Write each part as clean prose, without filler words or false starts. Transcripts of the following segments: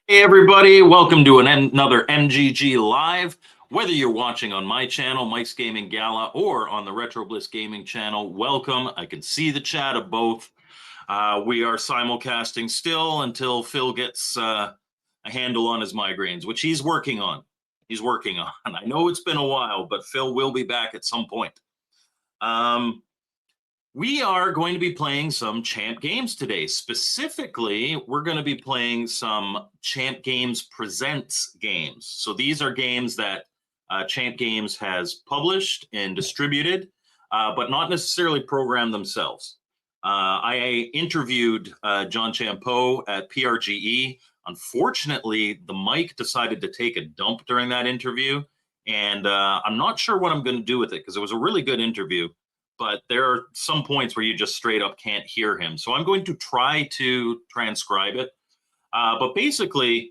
Hey everybody, welcome to another MGG Live. Whether you're watching on my channel, Mike's Gaming Gala, or on the Retro Bliss Gaming channel, welcome. I can see the chat of both. We are simulcasting still until Phil gets a handle on his migraines, which he's working on. He's working on. I know it's been a while, but Phil will be back at some point. We are going to be playing some Champ Games today. Specifically, we're going to be playing some Champ Games Presents games. So these are games that Champ Games has published and distributed, but not necessarily programmed themselves. I interviewed John Champeau at PRGE. Unfortunately, the mic decided to take a dump during that interview, and I'm not sure what I'm going to do with it because it was a really good interview. But there are some points where you just straight up can't hear him. So I'm going to try to transcribe it. But basically,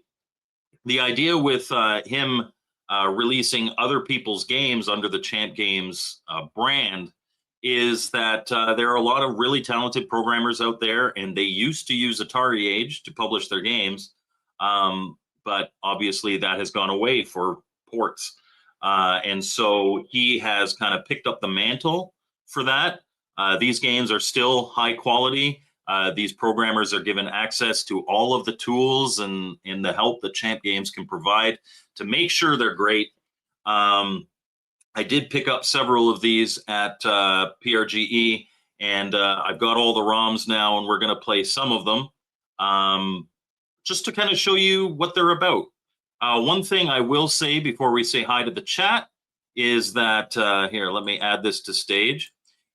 the idea with him releasing other people's games under the Champ Games brand is that there are a lot of really talented programmers out there, and they used to use Atari Age to publish their games. But obviously that has gone away for ports. And so he has kind of picked up the mantle for that. These games are still high quality. These programmers are given access to all of the tools and the help that Champ Games can provide to make sure they're great. I did pick up several of these at PRGE, and I've got all the ROMs now, and we're going to play some of them just to kind of show you what they're about. One thing I will say before we say hi to the chat is that, here, let me add this to stage.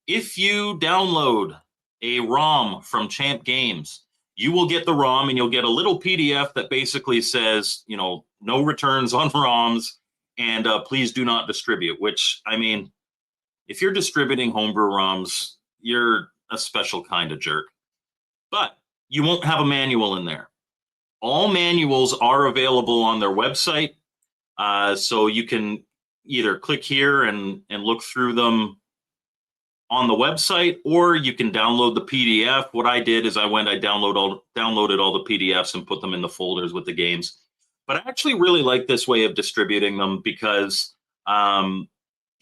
If you download a ROM from Champ Games, you will get the ROM and you'll get a little PDF that basically says, you know, no returns on ROMs and please do not distribute, which, I mean, if you're distributing homebrew ROMs, you're a special kind of jerk. But you won't have a manual in there. All manuals are available on their website, so you can either click here and look through them on the website, or you can download the PDF. What I did is I downloaded all the PDFs and put them in the folders with the games. But I actually really like this way of distributing them because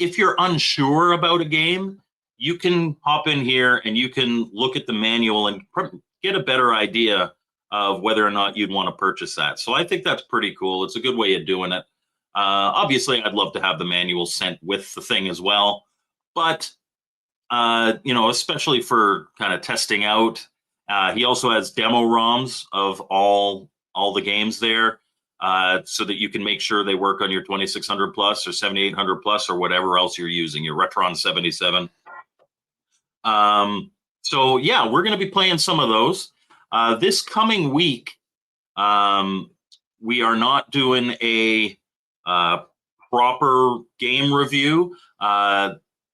if you're unsure about a game, you can hop in here and you can look at the manual and get a better idea of whether or not you'd want to purchase that. So I think that's pretty cool. It's a good way of doing it. Obviously, I'd love to have the manual sent with the thing as well, but you know, especially for kind of testing out. He also has demo ROMs of all the games there, so that you can make sure they work on your 2600 plus or 7800 plus or whatever else you're using, your Retron 77. So yeah, we're going to be playing some of those. This coming week, we are not doing a proper game review.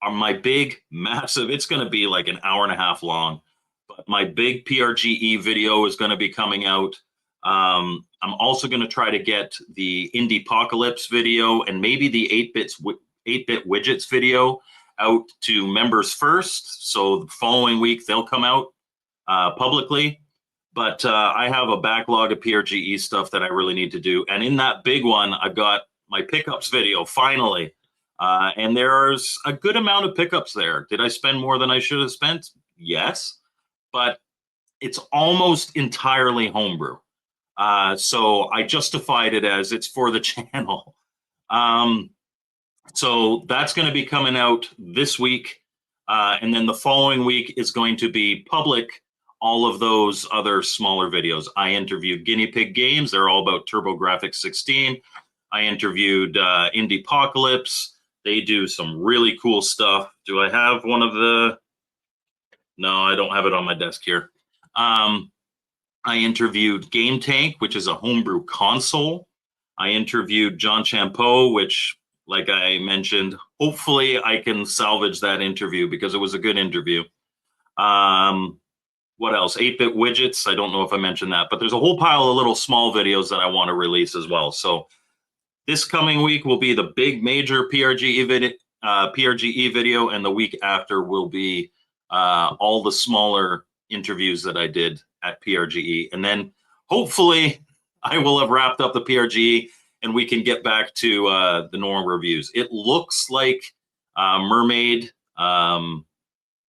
On my big, massive, it's going to be like an hour and a half long, but my big PRGE video is going to be coming out. I'm also going to try to get the Indiepocalypse video and maybe the 8-bit widgets video out to members first. So the following week, they'll come out publicly. But I have a backlog of PRGE stuff that I really need to do. And in that big one, I've got my pickups video, finally. And there's a good amount of pickups there. Did I spend more than I should have spent? Yes. But it's almost entirely homebrew. So I justified it as it's for the channel. So that's going to be coming out this week. And then the following week is going to be public, all of those other smaller videos. I interviewed Guinea Pig Games. They're all about TurboGrafx 16. I interviewed Indiepocalypse. They do some really cool stuff. Do I have one of the... No, I don't have it on my desk here. I interviewed Game Tank, which is a homebrew console. I interviewed John Champeau, which, like I mentioned, hopefully I can salvage that interview because it was a good interview. What else? 8-bit widgets. I don't know if I mentioned that, but there's a whole pile of little small videos that I want to release as well. So this coming week will be the big major PRGE video, and the week after will be all the smaller interviews that I did at PRGE. And then hopefully I will have wrapped up the PRG and we can get back to the normal reviews. It looks like Mermaid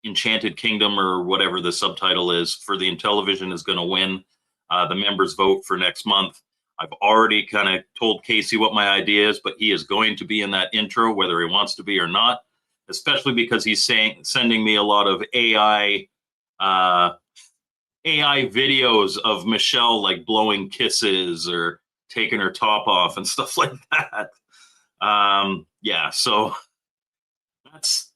Enchanted Kingdom, or whatever the subtitle is for the Intellivision, is going to win the members vote for next month. I've already kind of told Casey what my idea is, but he is going to be in that intro, whether he wants to be or not, especially because he's sending me a lot of AI videos of Michelle like blowing kisses or taking her top off and stuff like that. Yeah, so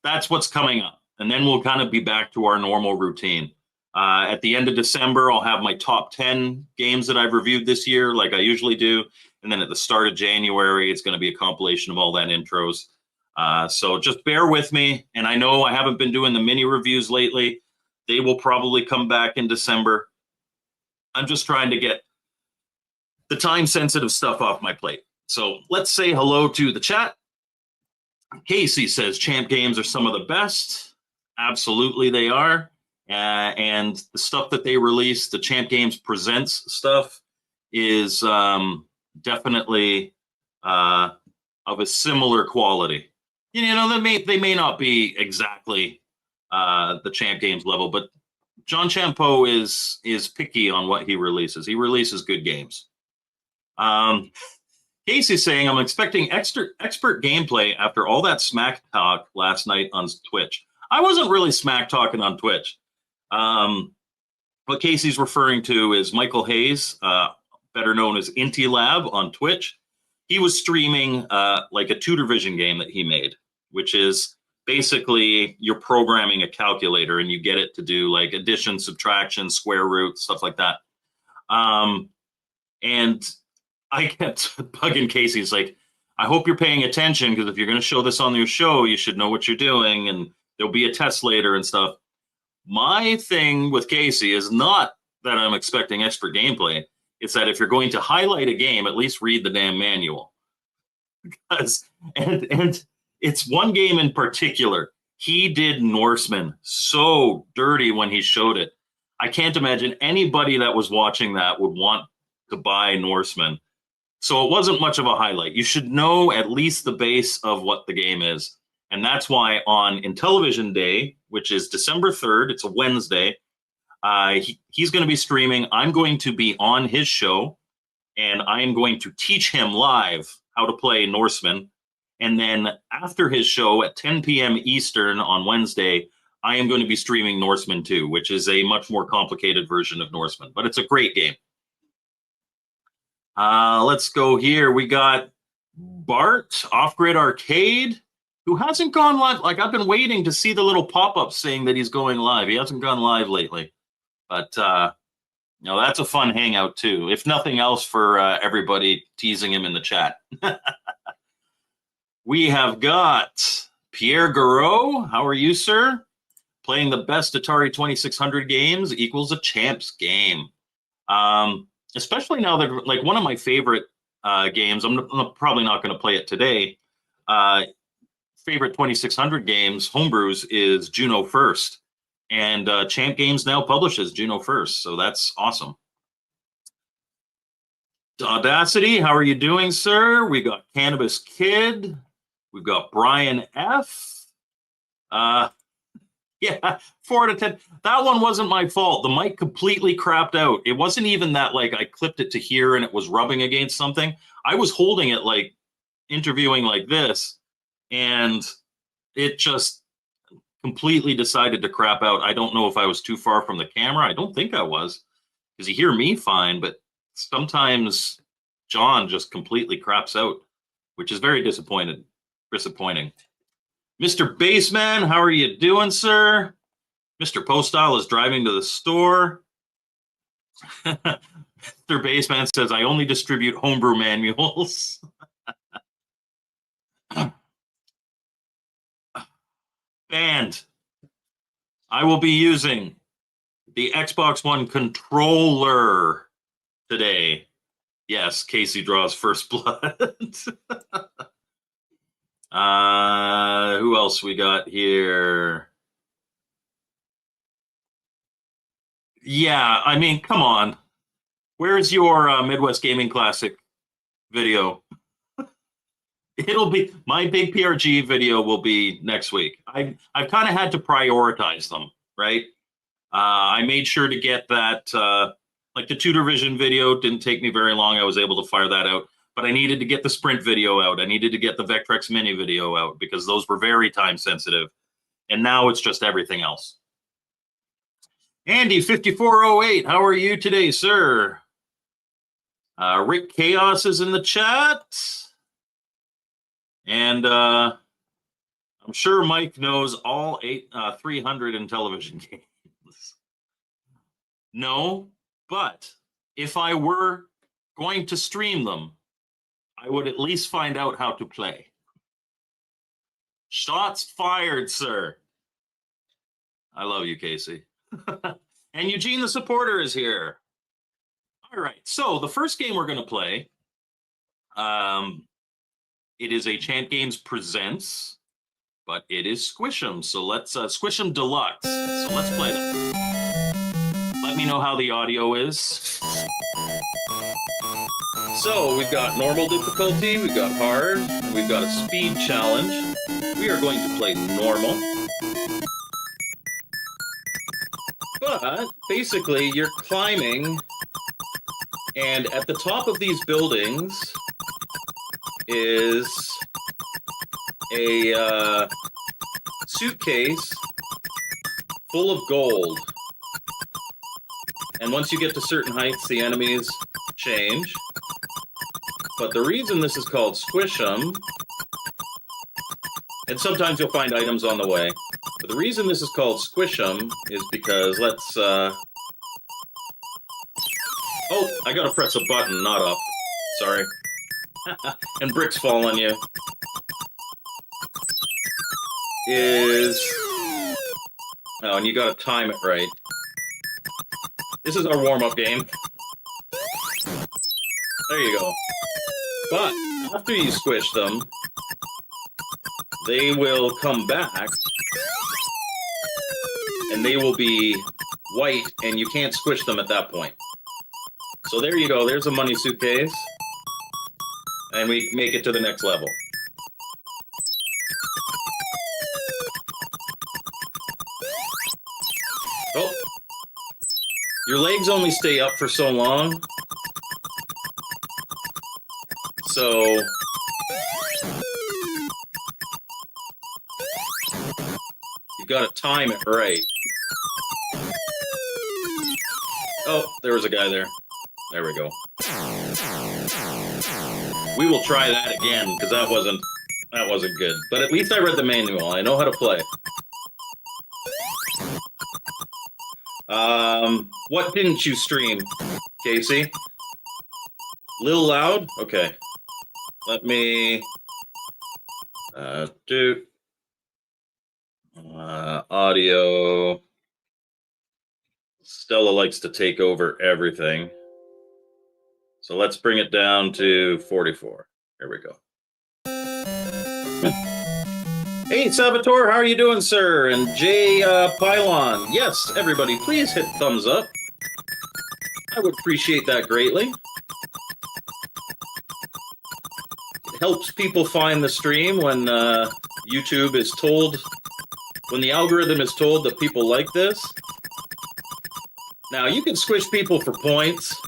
that's what's coming up. And then we'll kind of be back to our normal routine. At the end of December, I'll have my top 10 games that I've reviewed this year, like I usually do. And then at the start of January, it's going to be a compilation of all that intros. So just bear with me. And I know I haven't been doing the mini reviews lately. They will probably come back in December. I'm just trying to get the time-sensitive stuff off my plate. So let's say hello to the chat. Casey says Champ games are some of the best. Absolutely, they are. And the stuff that they release, the Champ Games Presents stuff, is definitely of a similar quality. You know, they may not be exactly the Champ Games level, but John Champeau is picky on what he releases. He releases good games. Casey's saying, I'm expecting expert gameplay after all that smack talk last night on Twitch. I wasn't really smack talking on Twitch. What Casey's referring to is Michael Hayes, better known as Inti Lab on Twitch. He was streaming like a Tutor Vision game that he made, which is basically you're programming a calculator and you get it to do like addition, subtraction, square root, stuff like that. And I kept bugging Casey. It's like, I hope you're paying attention, because if you're going to show this on your show, you should know what you're doing, and there'll be a test later and stuff. My thing with Casey is not that I'm expecting expert gameplay. It's that if you're going to highlight a game, at least read the damn manual. Because, and it's one game in particular. He did Norseman so dirty when he showed it. I can't imagine anybody that was watching that would want to buy Norseman. So it wasn't much of a highlight. You should know at least the base of what the game is. And that's why on Intellivision Day, which is December 3rd, it's a Wednesday, he's going to be streaming. I'm going to be on his show, and I am going to teach him live how to play Norseman. And then after his show at 10 p.m. Eastern on Wednesday, I am going to be streaming Norseman 2, which is a much more complicated version of Norseman. But it's a great game. Let's go here. We got Bart, Off Grid Arcade, who hasn't gone live. Like, I've been waiting to see the little pop-up saying that he's going live. He hasn't gone live lately. But, you know, that's a fun hangout, too. If nothing else, for everybody teasing him in the chat. We have got Pierre Garot. How are you, sir? Playing the best Atari 2600 games equals a champs game. Especially now that, like, one of my favorite games, I'm probably not going to play it today, favorite 2600 games, homebrews, is Juno First. And Champ Games now publishes Juno First, so that's awesome. Audacity, how are you doing, sir? We got Cannabis Kid. We've got Brian F. Yeah, 4 out of 10. That one wasn't my fault. The mic completely crapped out. It wasn't even that, like, I clipped it to here and it was rubbing against something. I was holding it, like, interviewing like this, and it just completely decided to crap out. I don't know if I was too far from the camera. I don't think I was, because you hear me fine, but sometimes John just completely craps out, which is very disappointing. Mr. Baseman, how are you doing, sir? Mr. Postile is driving to the store. Mr. Baseman says, I only distribute homebrew manuals. And I will be using the Xbox One controller today. Yes, Casey draws first blood. Who else we got here? Yeah, I mean, come on. Where's your Midwest Gaming Classic video? It'll be my big PRG video will be next week. I've kind of had to prioritize them, right? I made sure to get that, like the Tudor Vision video didn't take me very long. I was able to fire that out, but I needed to get the Sprint video out. I needed to get the Vectrex Mini video out because those were very time sensitive. And now it's just everything else. Andy 5408, how are you today, sir? Rick Chaos is in the chat. And I'm sure Mike knows all 300 in television games. No, but if I were going to stream them, I would at least find out how to play. Shots fired, sir. I love you, Casey. And Eugene the supporter is here. All right, so the first game we're going to play, it is a Chant Games Presents, but it is Squish 'em. So let's Squish 'em Deluxe. So let's play them. Let me know how the audio is. So we've got normal difficulty, we've got hard, we've got a speed challenge. We are going to play normal. But basically, you're climbing, and at the top of these buildings is a suitcase full of gold. And once you get to certain heights, the enemies change. But the reason this is called Squish 'em, and sometimes you'll find items on the way, but the reason this is called Squish 'em is because let's, oh, I gotta press a button, not up. Sorry. And bricks fall on you. Oh, and you gotta time it right. This is our warm-up game. There you go. But after you squish them, they will come back, and they will be white, and you can't squish them at that point. So there you go. There's a money suitcase. And we make it to the next level. Oh. Your legs only stay up for so long. So you got to time it right. Oh, there was a guy there. There we go. We will try that again because that wasn't good. But at least I read the manual. I know how to play. What didn't you stream, Casey? Little loud? Okay. Let me do audio. Stella likes to take over everything. So let's bring it down to 44. Here we go. Hey, Salvatore, how are you doing, sir? And Jay Pylon. Yes, everybody, please hit thumbs up. I would appreciate that greatly. It helps people find the stream when YouTube is told, when the algorithm is told that people like this. Now, you can squish people for points.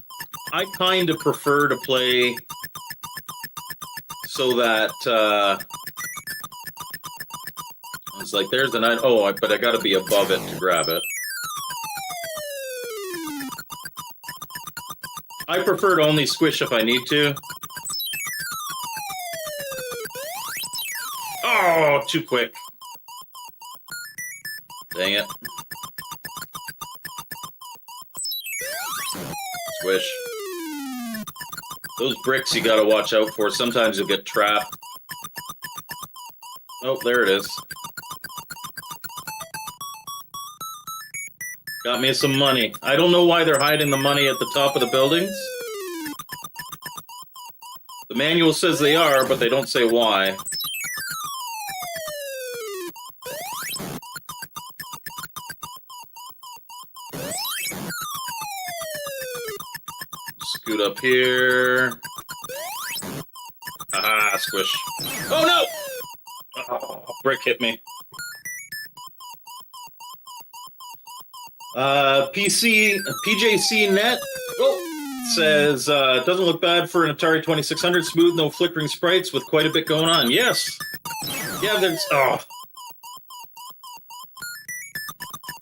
I kind of prefer to play so that it's like there's an but I got to be above it to grab it. I prefer to only squish if I need to. Oh, too quick. Dang it. Squish. Those bricks you gotta watch out for. Sometimes you'll get trapped. Oh, there it is. Got me some money. I don't know why they're hiding the money at the top of the buildings. The manual says they are, but they don't say why. Scoot up here. Ah, squish. Oh no! Oh, brick hit me. PJC Net says, doesn't look bad for an Atari 2600. Smooth, no flickering sprites with quite a bit going on. Yes. Yeah, there's... Oh.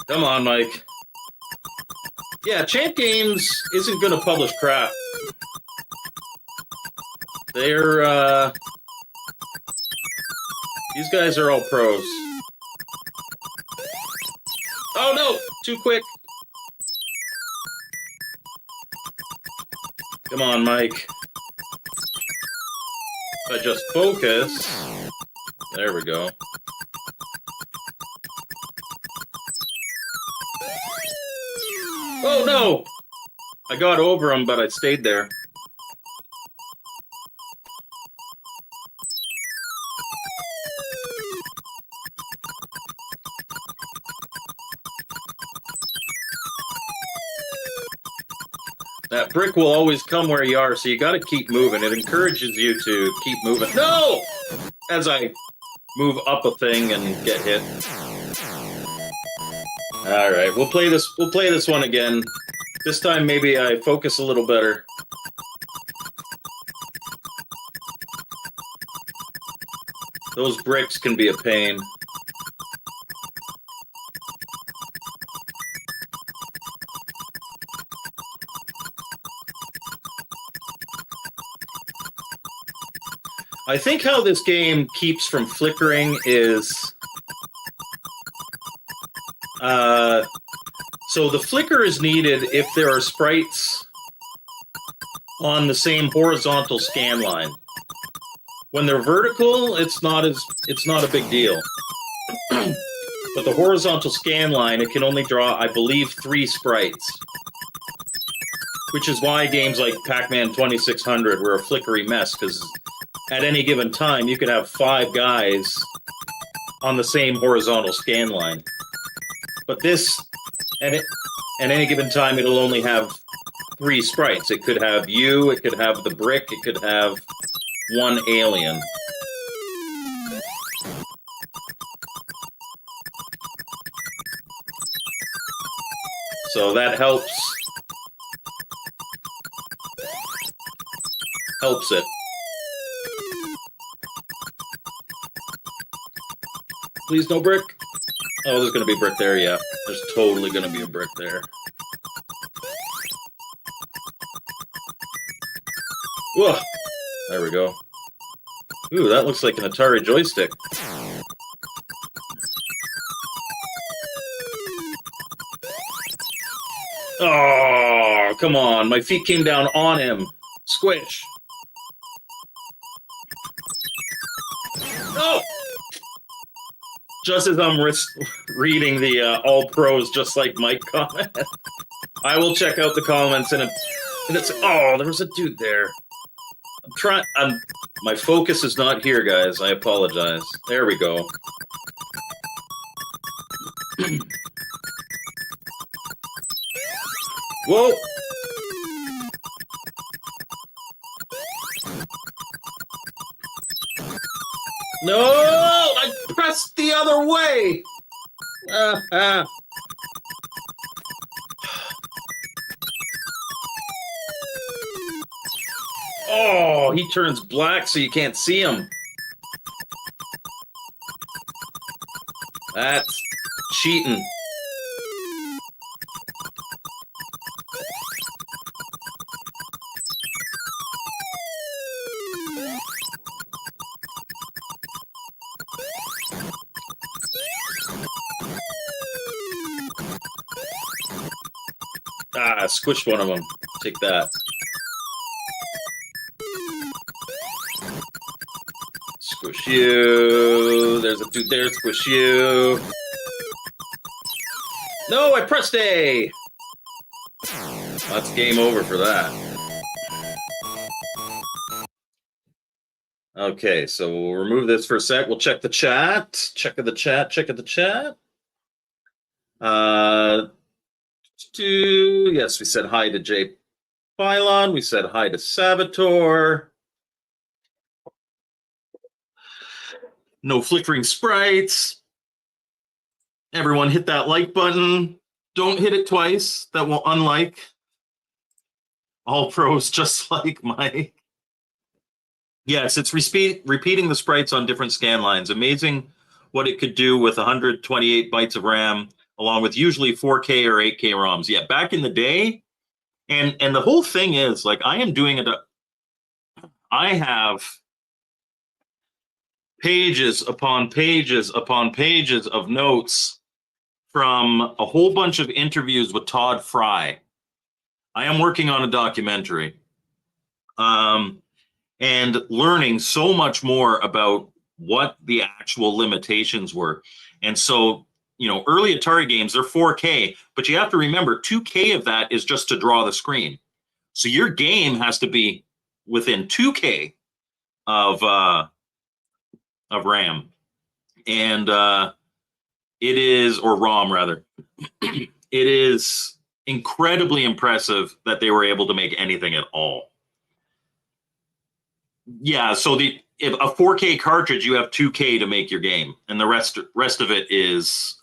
Come on, Mike. Yeah, Champ Games isn't going to publish crap. They're... These guys are all pros. Oh, no! Too quick. Come on, Mike. If I just focus... There we go. Oh, no! I got over him, but I stayed there. That brick will always come where you are, so you got to keep moving. It encourages you to keep moving. No! As I move up a thing and get hit. All right, we'll play this. We'll play this one again. This time, maybe I focus a little better. Those bricks can be a pain. I think how this game keeps from flickering is... so the flicker is needed if there are sprites on the same horizontal scan line. When they're vertical, it's not a big deal. But the horizontal scan line, it can only draw, I believe, 3 sprites. Which is why games like Pac-Man 2600 were a flickery mess, because at any given time, you could have 5 guys on the same horizontal scan line. But this, at any given time, it'll only have 3 sprites. It could have you, it could have the brick, it could have 1 alien. So that helps it. Please, no brick. Oh, there's going to be a brick there, yeah. There's totally going to be a brick there. Whoa! There we go. Ooh, that looks like an Atari joystick. Oh, come on. My feet came down on him. Squish. Oh! Just as I'm reading the all pros just like Mike comment, I will check out the comments and it's, oh, there was a dude there. My focus is not here, guys. I apologize. There we go. Whoa! No! I pressed the other way! Oh, he turns black so you can't see him. That's cheating. Ah, squished one of them. Take that. Squish you. There's a dude there. Squish you. No, I pressed A. That's game over for that. Okay, so we'll remove this for a sec. We'll check the chat. Check the chat. Yes, we said hi to Jay Pylon. We said hi to Saboteur. No flickering sprites. Everyone hit that like button. Don't hit it twice. That will unlike. All pros just like Mike. Yes, it's repeating the sprites on different scan lines. Amazing what it could do with 128 bytes of RAM, along with usually 4K or 8K ROMs. Yeah, back in the day, and the whole thing is like I am doing it. I have pages upon pages upon pages of notes from a whole bunch of interviews with Todd Fry. I am working on a documentary. And learning so much more about what the actual limitations were. And so, early Atari games, they're 4K, but you have to remember 2K of that is just to draw the screen. So your game has to be within 2K of RAM. And it is, or ROM rather, it is incredibly impressive that they were able to make anything at all. Yeah, so if a 4K cartridge, you have 2K to make your game, and the rest of it is,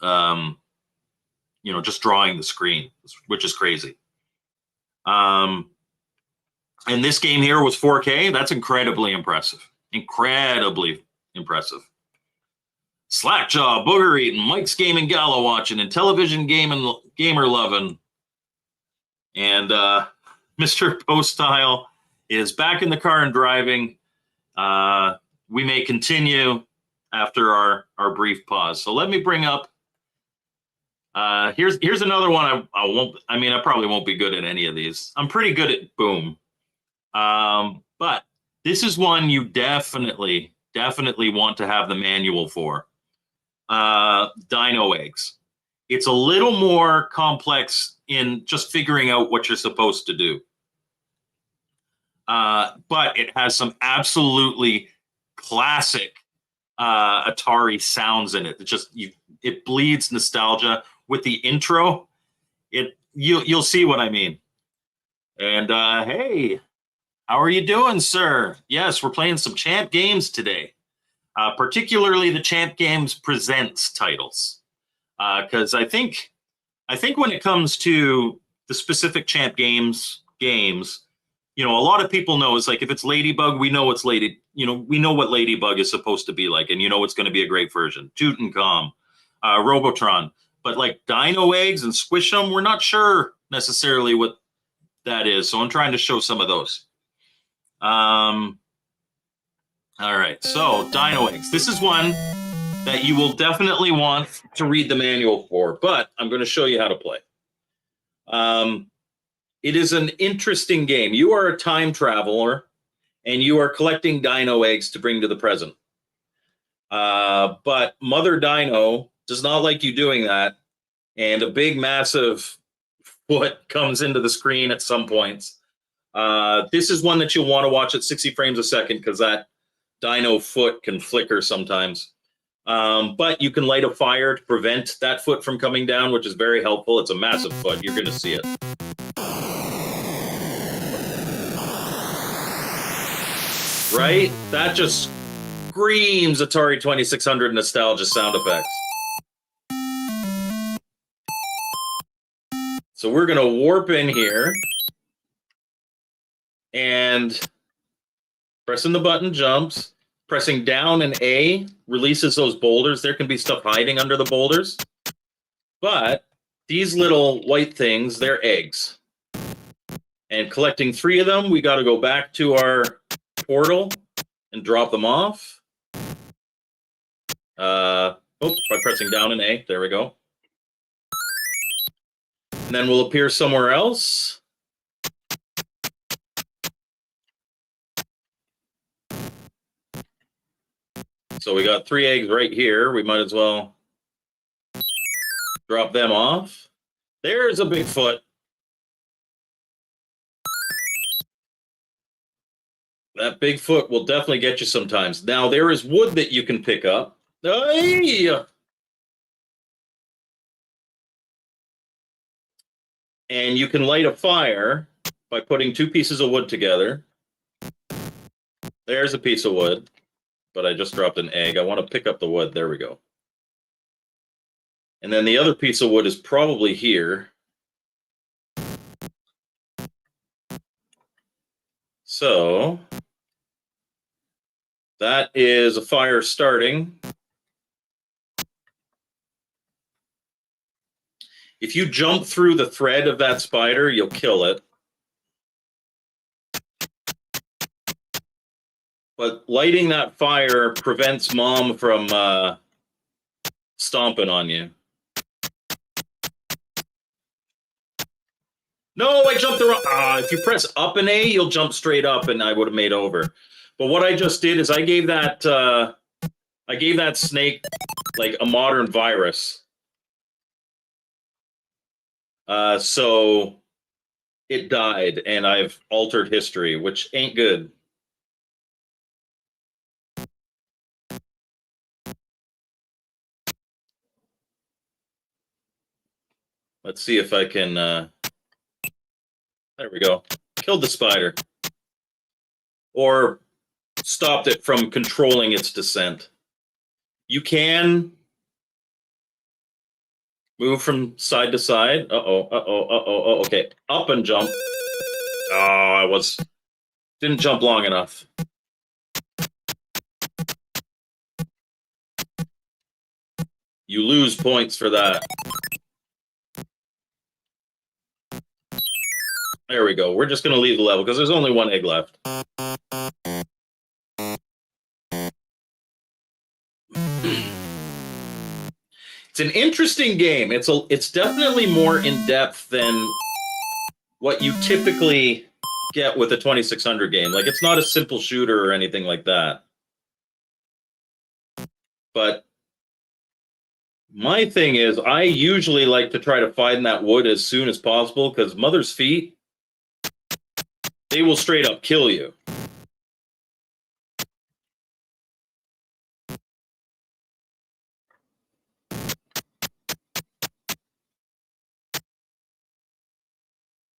just drawing the screen, which is crazy. And this game here was 4K. That's incredibly impressive. Incredibly impressive. Slackjaw, Booger Eating, Mike's Gaminggala watching, and television gamer loving. And Mr. Postile is back in the car and driving. We may continue after our brief pause. So let me bring up. Here's another one. I probably won't be good at any of these. I'm pretty good at Boom, but this is one you definitely want to have the manual for. Dino Eggs. It's a little more complex in just figuring out what you're supposed to do. But it has some absolutely classic Atari sounds in it. It bleeds nostalgia with the intro. You'll see what I mean. And hey, how are you doing, sir? Yes, we're playing some Champ Games today, particularly the Champ Games Presents titles, because I think when it comes to the specific Champ Games, a lot of people know it's like if it's Ladybug, we know it's we know what Ladybug is supposed to be like, and it's going to be a great version. Tutankhamun, Robotron, but like Dino Eggs and Squish 'em, we're not sure necessarily what that is. So I'm trying to show some of those. All right, so Dino Eggs. This is one that you will definitely want to read the manual for, but I'm going to show you how to play. It is an interesting game. You are a time traveler, and you are collecting dino eggs to bring to the present. But Mother Dino does not like you doing that, and a big, massive foot comes into the screen at some points. This is one that you'll want to watch at 60 frames a second because that dino foot can flicker sometimes. But you can light a fire to prevent that foot from coming down, which is very helpful. It's a massive foot. You're going to see it. Right? That just screams Atari 2600 nostalgia sound effects. So we're going to warp in here. And pressing the button jumps. Pressing down and A releases those boulders. There can be stuff hiding under the boulders. But these little white things, they're eggs. And collecting 3 of them, we got to go back to our portal and drop them off. By pressing down and A. There we go. And then we'll appear somewhere else. So we got 3 eggs right here. We might as well drop them off. There's a Bigfoot. That Bigfoot will definitely get you sometimes. Now, there is wood that you can pick up. Hey! And you can light a fire by putting two pieces of wood together. There's a piece of wood, but I just dropped an egg. I want to pick up the wood. There we go. And then the other piece of wood is probably here. So that is a fire starting. If you jump through the thread of that spider, you'll kill it. But lighting that fire prevents Mom from stomping on you. No, I jumped the wrong. If you press up and A, you'll jump straight up, and I would have made over. But what I just did is I gave that snake like a modern virus. So it died, and I've altered history, which ain't good. Let's see if I can. There we go. Killed the spider. Or stopped it from controlling its descent. You can move from side to side. Okay. Up and jump. I didn't jump long enough. You lose points for that. There we go. We're just going to leave the level because there's only one egg left. It's an interesting game. It's definitely more in-depth than what you typically get with a 2600 game. Like, it's not a simple shooter or anything like that. But my thing is, I usually like to try to find that wood as soon as possible because Mother's feet, they will straight up kill you.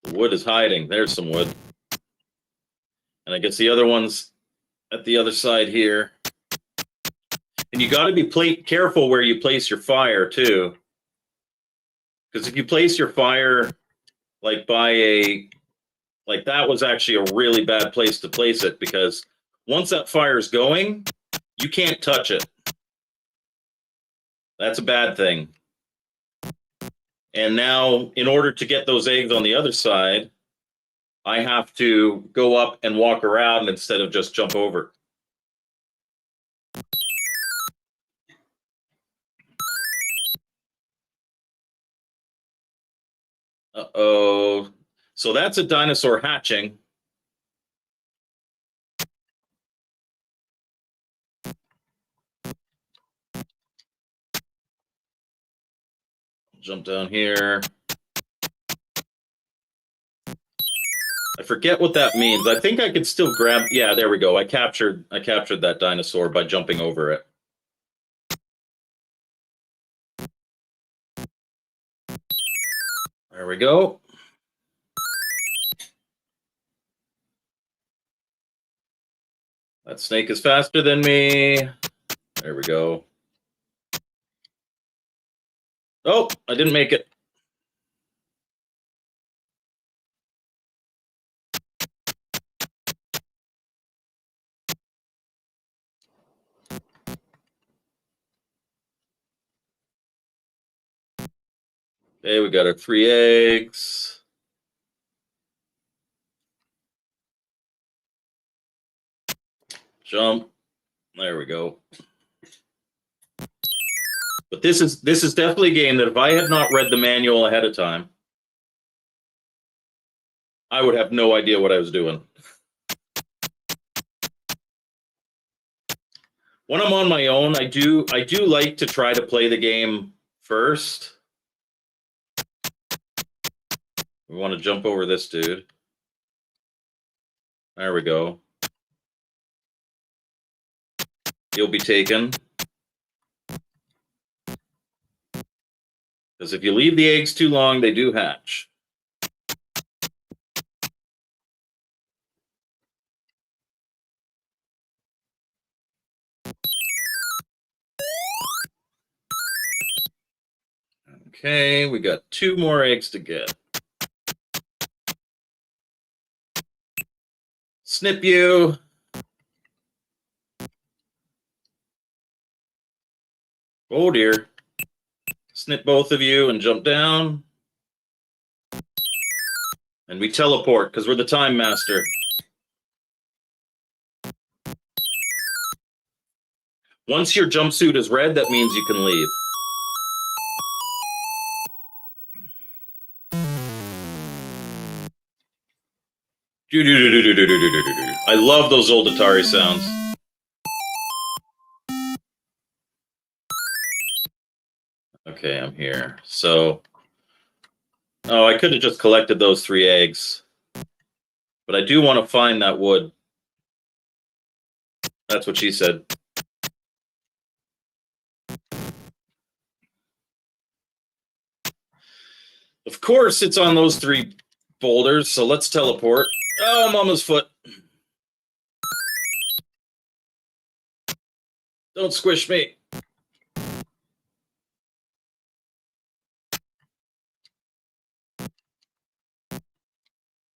The wood is hiding. There's some wood. And I guess the other one's at the other side here. And you got to be careful where you place your fire, too. Because if you place your fire, like, like, that was actually a really bad place to place it, because once that fire's going, you can't touch it. That's a bad thing. And now, in order to get those eggs on the other side, I have to go up and walk around instead of just jump over. Uh-oh. So that's a dinosaur hatching. Jump down here. I forget what that means. I think I could still grab. Yeah, there we go. I captured that dinosaur by jumping over it. There we go. That snake is faster than me. There we go. Oh, I didn't make it. Okay, we got our 3 eggs. Jump. There we go. But this is definitely a game that if I had not read the manual ahead of time, I would have no idea what I was doing. When I'm on my own, I do like to try to play the game first. We want to jump over this dude. There we go. He'll be taken. Because if you leave the eggs too long, they do hatch. Okay, we got 2 more eggs to get. Snip you. Oh dear. Snip both of you and jump down. And we teleport because we're the time master. Once your jumpsuit is red, that means you can leave. I love those old Atari sounds. Okay, I'm here. So, oh, I could have just collected those 3 eggs. But I do want to find that wood. That's what she said. Of course, it's on those 3 boulders, so let's teleport. Oh, Mama's foot. Don't squish me.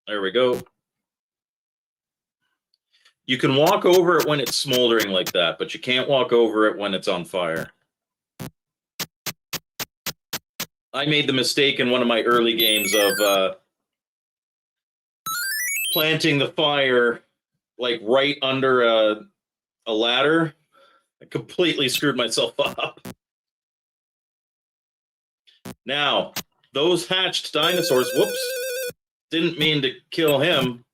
There we go. You can walk over it when it's smoldering like that, but you can't walk over it when it's on fire. I made the mistake in one of my early games of planting the fire like right under a ladder. I completely screwed myself up. Now, those hatched dinosaurs, whoops, didn't mean to kill him.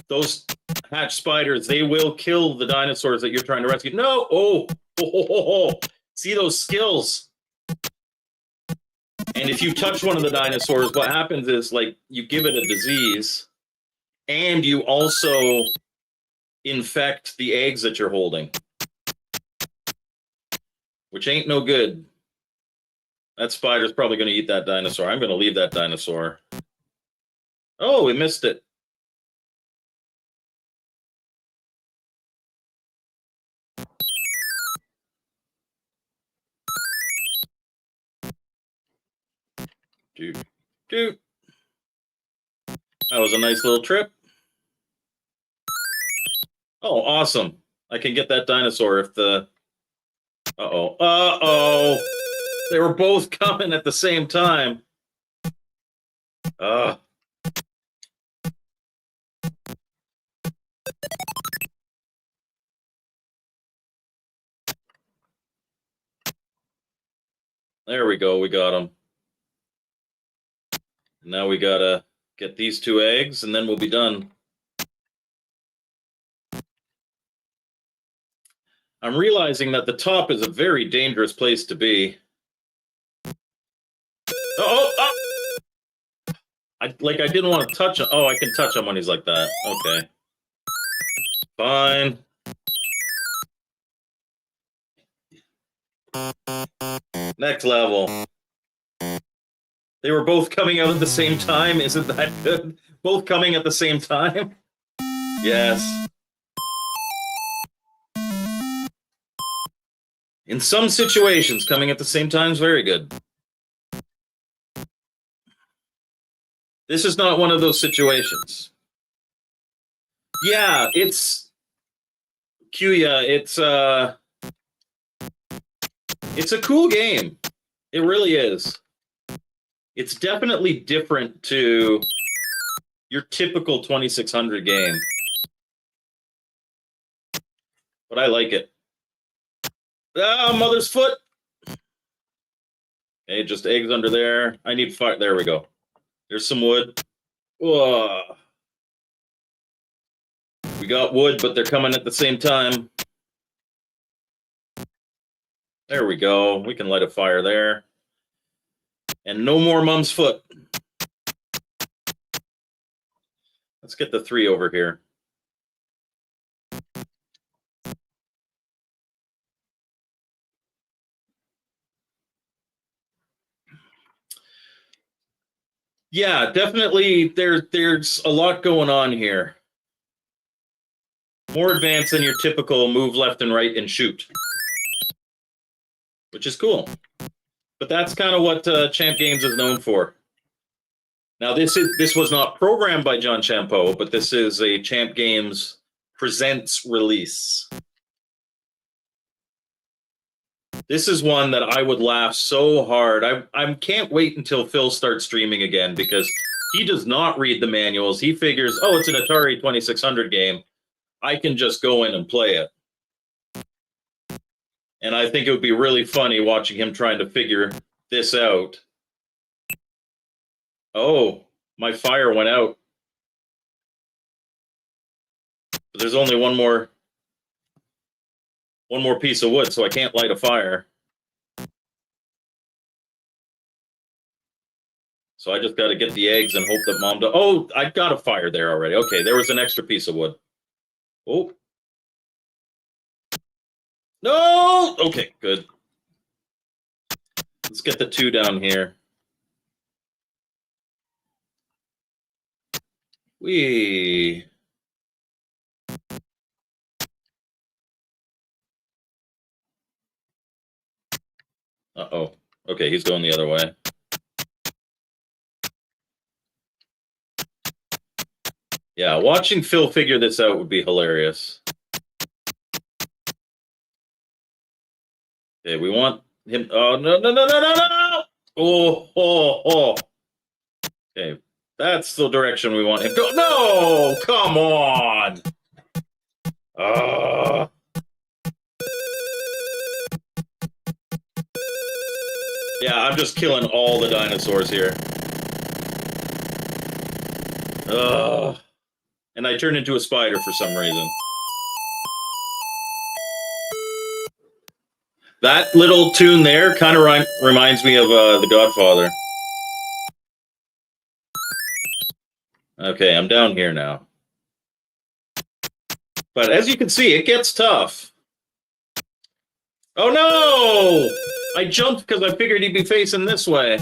Those hatch spiders, they will kill the dinosaurs that you're trying to rescue. No! Oh. See those skills? And if you touch one of the dinosaurs, what happens is, like, you give it a disease, and you also infect the eggs that you're holding, which ain't no good. That spider's probably going to eat that dinosaur. I'm going to leave that dinosaur. Oh, we missed it. Dude. That was a nice little trip. Oh, awesome. I can get that dinosaur if the... Uh-oh. They were both coming at the same time. There we go. We got them. Now we gotta get these 2 eggs, and then we'll be done. I'm realizing that the top is a very dangerous place to be. I didn't want to touch him. Oh, I can touch him when he's like that. Okay. Fine. Next level. They were both coming out at the same time. Isn't that good? Both coming at the same time? Yes. In some situations, coming at the same time is very good. This is not one of those situations. Yeah, it's... Kuya, it's a cool game. It really is. It's definitely different to your typical 2600 game. But I like it. Ah, mother's foot! Okay, just eggs under there. I need fire. There we go. There's some wood. Whoa. We got wood, but they're coming at the same time. There we go. We can light a fire there. And no more Mom's foot. Let's get the 3 over here. Yeah, definitely. There's a lot going on here. More advanced than your typical move left and right and shoot, which is cool. But that's kind of what Champ Games is known for. Now, this was not programmed by John Champeau, but this is a Champ Games Presents release. This is one that I would laugh so hard. I can't wait until Phil starts streaming again, because he does not read the manuals. He figures, oh, it's an Atari 2600 game. I can just go in and play it. And I think it would be really funny watching him trying to figure this out. Oh, my fire went out. But there's only one more piece of wood, so I can't light a fire. So I just got to get the eggs and hope that Mom does. Oh, I got a fire there already. Okay, there was an extra piece of wood. Oh. No! Okay, good. Let's get the 2 down here. Whee! Uh-oh. Okay, he's going the other way. Yeah, watching Phil figure this out would be hilarious. Okay, we want him. Oh, no, no, no, no, no, no! Oh. Okay, that's the direction we want him to go. No! Come on! Yeah, I'm just killing all the dinosaurs here. And I turned into a spider for some reason. That little tune there kind of reminds me of The Godfather. Okay, I'm down here now. But as you can see, it gets tough. Oh no! I jumped because I figured he'd be facing this way.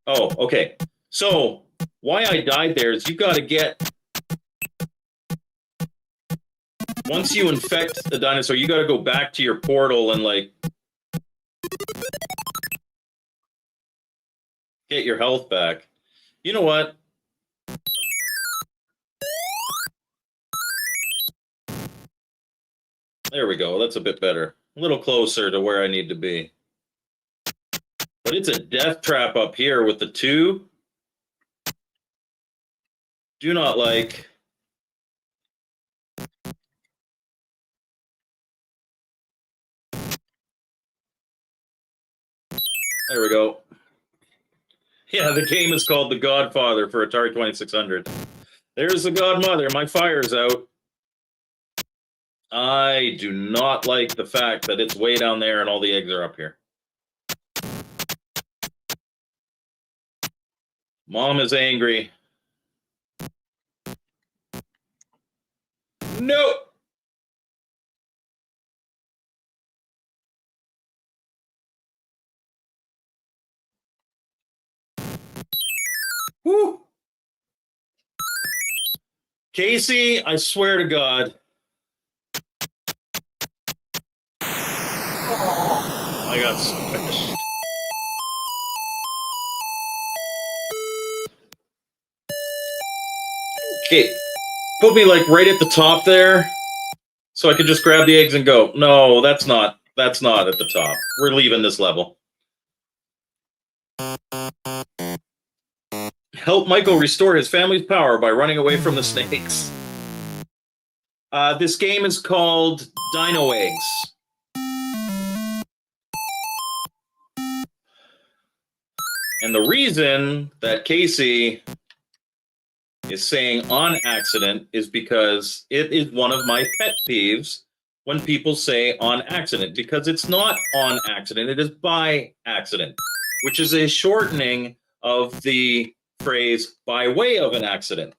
Oh, okay. So, why I died there is you got to get... Once you infect the dinosaur, you got to go back to your portal and, like, get your health back. You know what? There we go. That's a bit better. A little closer to where I need to be. But it's a death trap up here with the 2. Do not like... There we go. Yeah, the game is called The Godfather for Atari 2600. There's the Godmother. My fire's out. I do not like the fact that it's way down there and all the eggs are up here. Mom is angry. No! Woo! Casey, I swear to God. I got squished. Okay, put me like right at the top there, so I could just grab the eggs and go. No, that's not at the top. We're leaving this level. Help Michael restore his family's power by running away from the snakes. This game is called Dino Eggs. And the reason that Casey is saying on accident is because it is one of my pet peeves when people say on accident, because it's not on accident, it is by accident, which is a shortening of the phrase by way of an accident.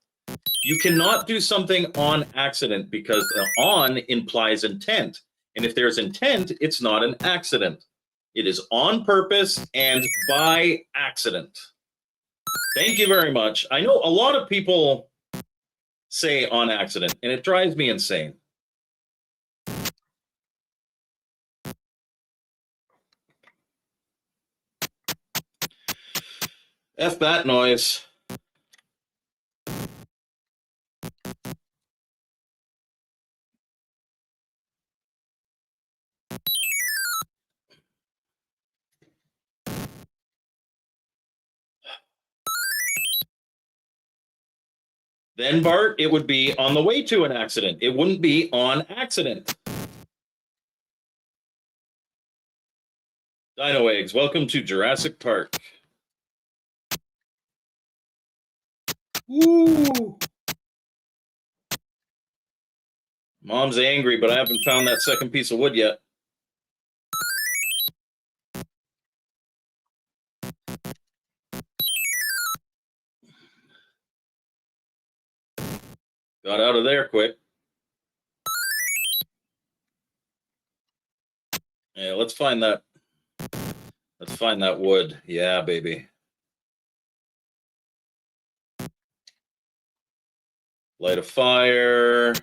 You cannot do something on accident because the on implies intent. And if there's intent, it's not an accident. It is on purpose and by accident. Thank you very much. I know a lot of people say on accident, and it drives me insane. F that noise. Then, Bart, it would be on the way to an accident. It wouldn't be on accident. Dino Eggs, welcome to Jurassic Park. Woo! Mom's angry, but I haven't found that second piece of wood yet. Got out of there quick. Yeah, let's find that. Let's find that wood. Yeah, baby. Light a fire.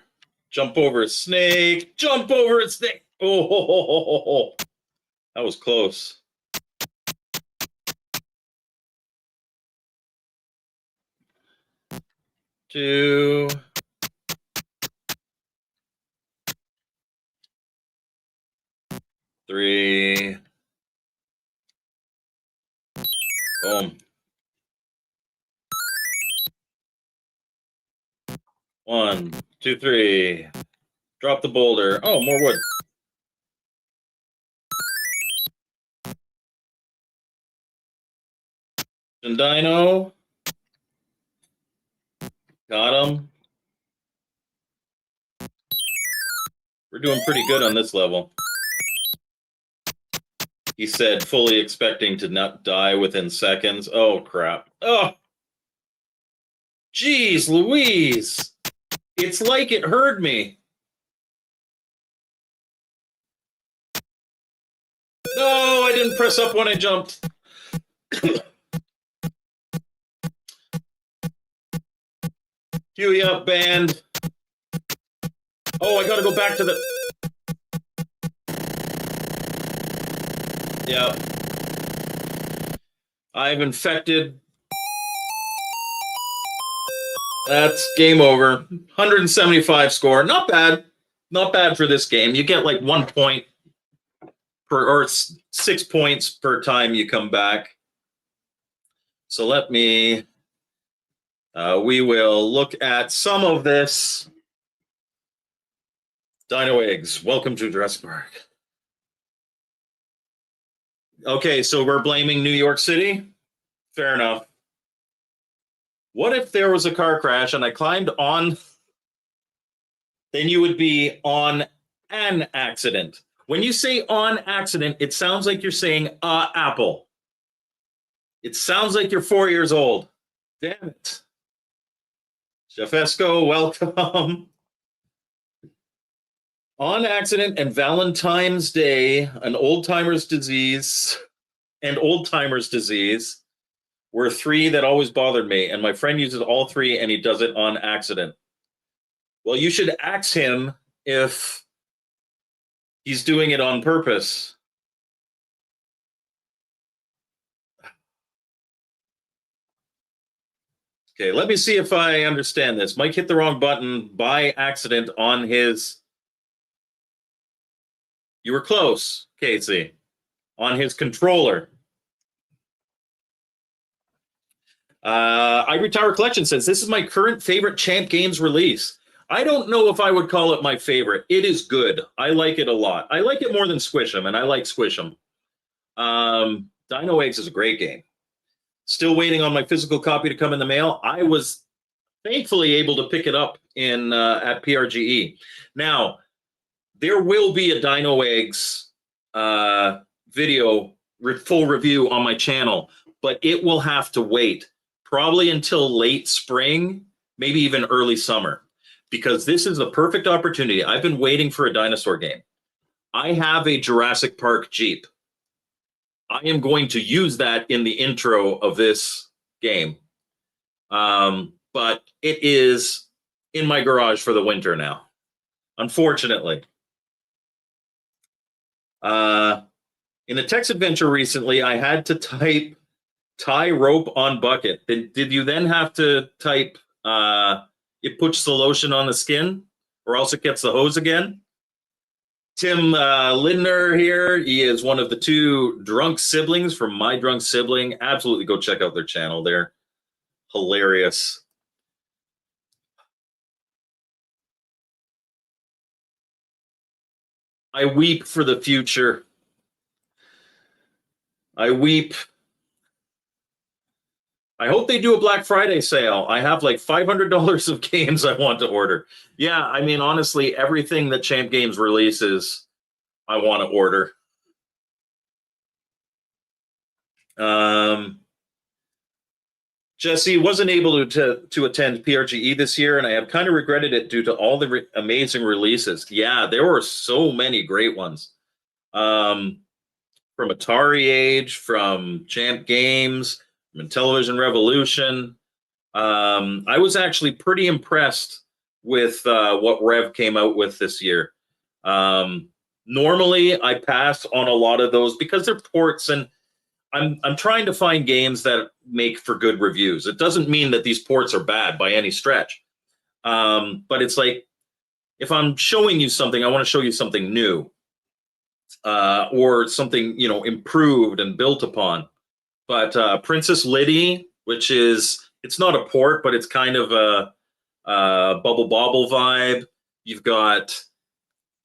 Jump over a snake. Jump over a snake. Oh, that was close. Two. Three. Boom. 1, 2, 3. Drop the boulder. Oh, more wood. And Dino. Got him. We're doing pretty good on this level. He said, fully expecting to not die within seconds. Oh, crap. Oh, geez, Louise. It's like it heard me. No, I didn't press up when I jumped. Huey up, band. Oh, I gotta go back to the... Yeah. I've infected. That's game over. 175 score. Not bad. Not bad for this game. You get like 1 point per, or 6 points per time you come back. So let me... we will look at some of this. Dino Eggs, welcome to Jurassic Park. Okay, so we're blaming New York City? Fair enough. What if there was a car crash and I climbed on? Then you would be on an accident. When you say on accident, it sounds like you're saying apple. It sounds like you're 4 years old. Damn it. Chef Esco, welcome. On accident and Valentine's Day, an old-timer's disease, and old-timer's disease were 3 that always bothered me, and my friend uses all 3, and he does it on accident. Well, you should ask him if he's doing it on purpose. Okay, let me see if I understand this. Mike hit the wrong button by accident on his... You were close, Casey. On his controller. Ivory Tower Collection says, this is my current favorite Champ Games release. I don't know if I would call it my favorite. It is good. I like it a lot. I like it more than Squish 'em, and I like Squish 'em. Dino Eggs is a great game. Still waiting on my physical copy to come in the mail. I was thankfully able to pick it up in at PRGE. Now, there will be a Dino Eggs video full review on my channel, but it will have to wait probably until late spring, maybe even early summer, because this is the perfect opportunity. I've been waiting for a dinosaur game. I have a Jurassic Park Jeep. I am going to use that in the intro of this game. But it is in my garage for the winter now, unfortunately. In a text adventure recently, I had to type tie rope on bucket. Did you then have to type it puts the lotion on the skin, or else it gets the hose again? Tim Lindner here. He is one of the two drunk siblings from My Drunk Sibling. Absolutely go check out their channel. They're hilarious. I weep for the future. I weep. I hope they do a Black Friday sale. I have like $500 of games I want to order. Yeah, I mean, honestly, everything that Champ Games releases, I want to order. Jesse wasn't able to attend PRGE this year, and I have kind of regretted it due to all the amazing releases. Yeah, there were so many great ones. From Atari Age, from Champ Games, from Television Revolution. I was actually pretty impressed with what Rev came out with this year. Normally, I pass on a lot of those because they're ports, and I'm trying to find games that make for good reviews. It doesn't mean that these ports are bad by any stretch, but it's like if I'm showing you something, I want to show you something new, or something improved and built upon. But Princess Liddy, which is it's not a port, but it's kind of a Bubble Bobble vibe. You've got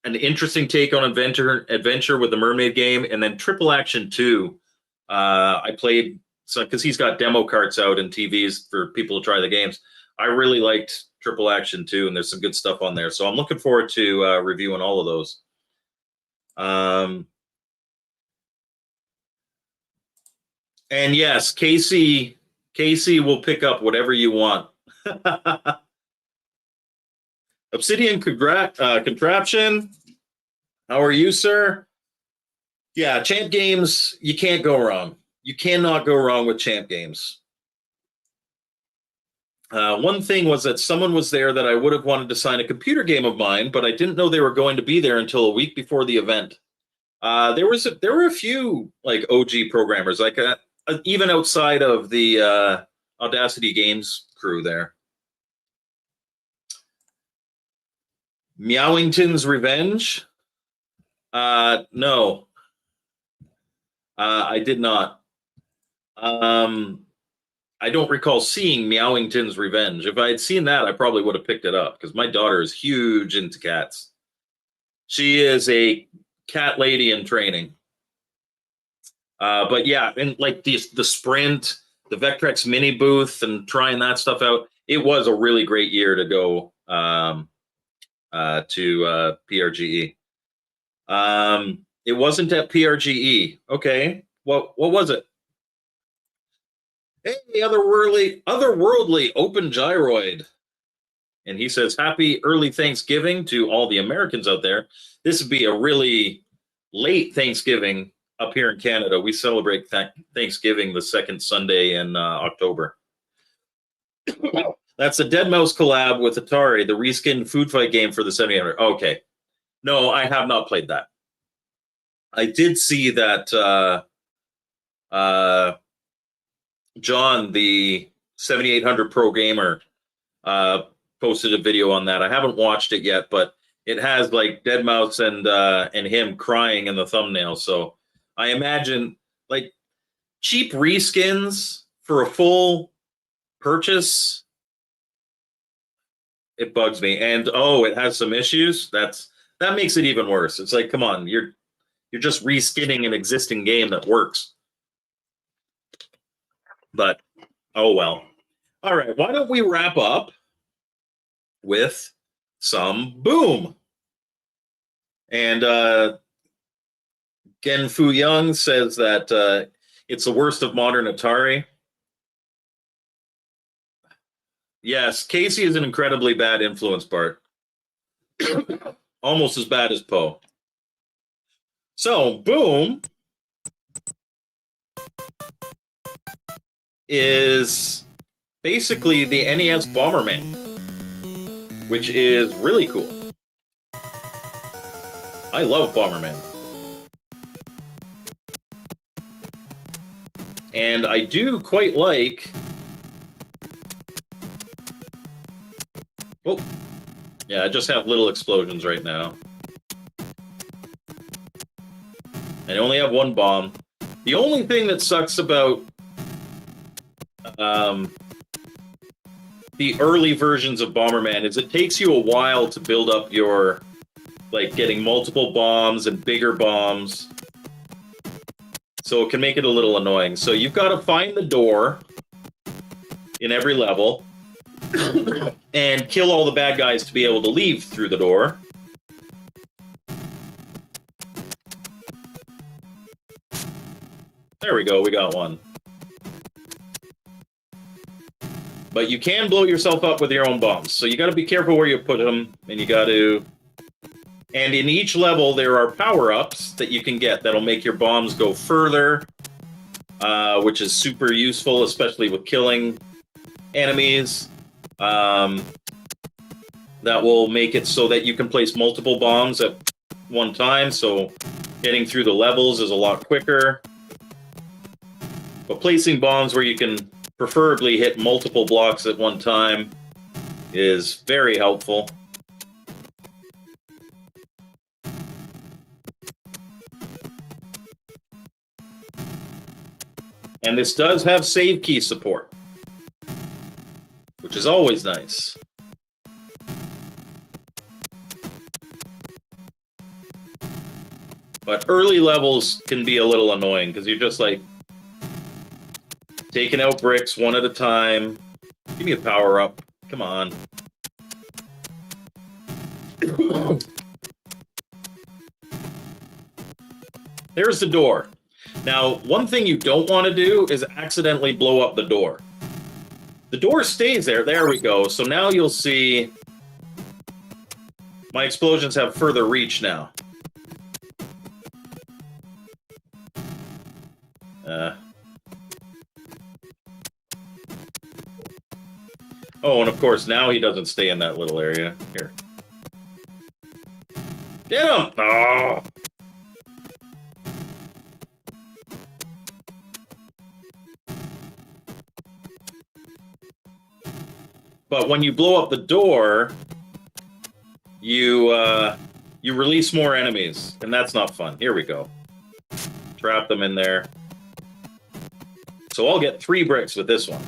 an interesting take on adventure with the Mermaid game, and then Triple Action 2. I played because he's got demo carts out and TVs for people to try the games. I really liked Triple Action 2, and there's some good stuff on there. So I'm looking forward to reviewing all of those. And yes, Casey will pick up whatever you want. Obsidian Contraption. How are you, sir? Yeah, Champ Games, you can't go wrong. You cannot go wrong with Champ Games. One thing was that someone was there that I would have wanted to sign a computer game of mine, but I didn't know they were going to be there until a week before the event. There were a few like OG programmers, like even outside of the Audacity Games crew there. Meowington's Revenge. No. I did not. I don't recall seeing Meowington's Revenge. If I had seen that, I probably would have picked it up because my daughter is huge into cats. She is a cat lady in training. But yeah, and like the Sprint, the Vectrex mini booth, and trying that stuff out, it was a really great year to go to PRGE. It wasn't at PRGE. Okay, what was it? Hey, otherworldly open gyroid. And he says, happy early Thanksgiving to all the Americans out there. This would be a really late Thanksgiving up here in Canada. We celebrate Thanksgiving the second Sunday in October. That's a Dead Mouse collab with Atari, the reskinned food fight game for the 7800. Okay. No, I have not played that. I did see that John, the 7800 Pro Gamer, posted a video on that. I haven't watched it yet, but it has like Dead Mouse and him crying in the thumbnail. So I imagine like cheap reskins for a full purchase. It bugs me. And it has some issues. That makes it even worse. It's like, come on, you're just reskinning an existing game that works. But oh well. All right, why don't we wrap up with some Boom? And Gen Fu Young says that it's the worst of modern Atari. Yes, Casey is an incredibly bad influence, Bart. Almost as bad as Poe. So, Boom is basically the NES Bomberman, which is really cool. I love Bomberman. And I do quite like... Oh, yeah, I just have little explosions right now. I only have one bomb. The only thing that sucks about the early versions of Bomberman is it takes you a while to build up your, like, getting multiple bombs and bigger bombs. So it can make it a little annoying. So you've got to find the door in every level and kill all the bad guys to be able to leave through the door. There we go, we got one. But you can blow yourself up with your own bombs, so you got to be careful where you put them, and you got to... And in each level, there are power-ups that you can get that'll make your bombs go further, which is super useful, especially with killing enemies. That will make it so that you can place multiple bombs at one time, so getting through the levels is a lot quicker. But placing bombs where you can preferably hit multiple blocks at one time is very helpful. And this does have save key support, which is always nice. But early levels can be a little annoying because you're just like taking out bricks one at a time. Give me a power up. Come on. There's the door. Now, one thing you don't want to do is accidentally blow up the door. The door stays there. There we go. So now you'll see my explosions have further reach now. Oh, and of course, now he doesn't stay in that little area. Here. Get him! Oh! But when you blow up the door, you release more enemies, and that's not fun. Here we go. Trap them in there. So I'll get 3 bricks with this one.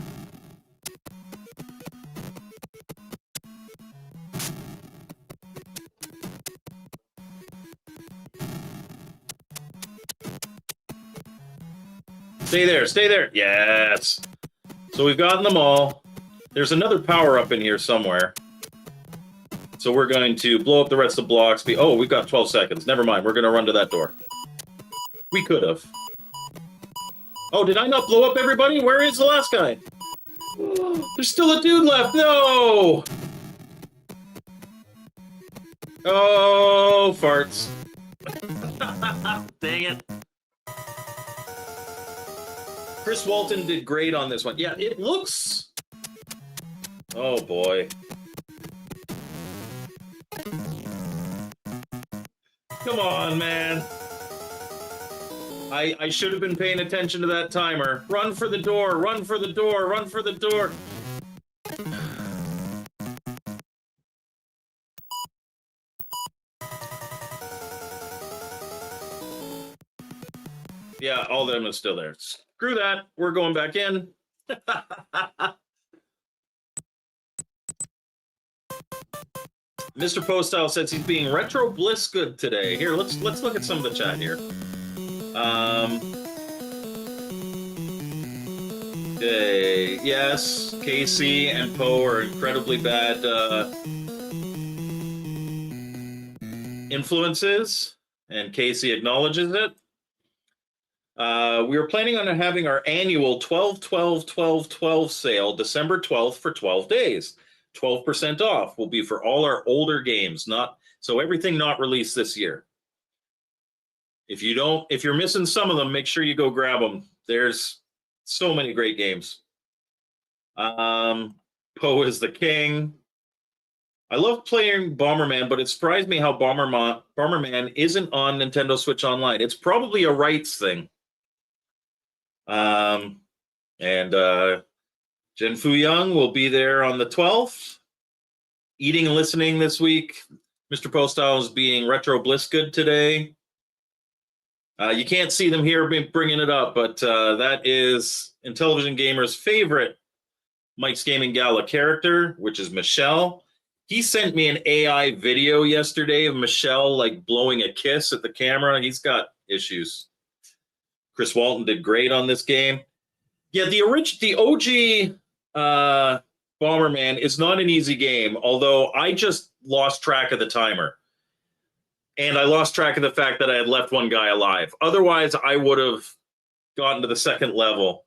Stay there, stay there. Yes. So we've gotten them all. There's another power-up in here somewhere. So we're going to blow up the rest of the blocks. Oh, we've got 12 seconds. Never mind. We're going to run to that door. We could have. Oh, did I not blow up everybody? Where is the last guy? There's still a dude left. No! Oh, farts. Dang it. Chris Walton did great on this one. Yeah, it looks... Oh, boy. Come on, man. I should have been paying attention to that timer. Run for the door, run for the door, run for the door. Yeah, all of them is still there. Screw that. We're going back in. Mr. Postile says he's being retro bliss good today. Here, let's look at some of the chat here. Okay, yes, Casey and Poe are incredibly bad influences, and Casey acknowledges it. We were planning on having our annual 12-12-12-12 sale December 12th for 12 days. 12% off will be for all our older games, so everything not released this year. If you're missing some of them, make sure you go grab them. There's so many great games. Poe is the king. I love playing Bomberman, but it surprised me how Bomberman isn't on Nintendo Switch Online. It's probably a rights thing. And Jen Fu Young will be there on the 12th. Eating and listening this week. Mr. Postile is being Retro Blissgood today. You can't see them here bringing it up, but that is Intellivision Gamer's favorite Mike's Gaming Gala character, which is Michelle. He sent me an AI video yesterday of Michelle like blowing a kiss at the camera. He's got issues. Chris Walton did great on this game. Yeah, the OG Bomberman is not an easy game, although I just lost track of the timer. And I lost track of the fact that I had left one guy alive. Otherwise, I would have gotten to the second level.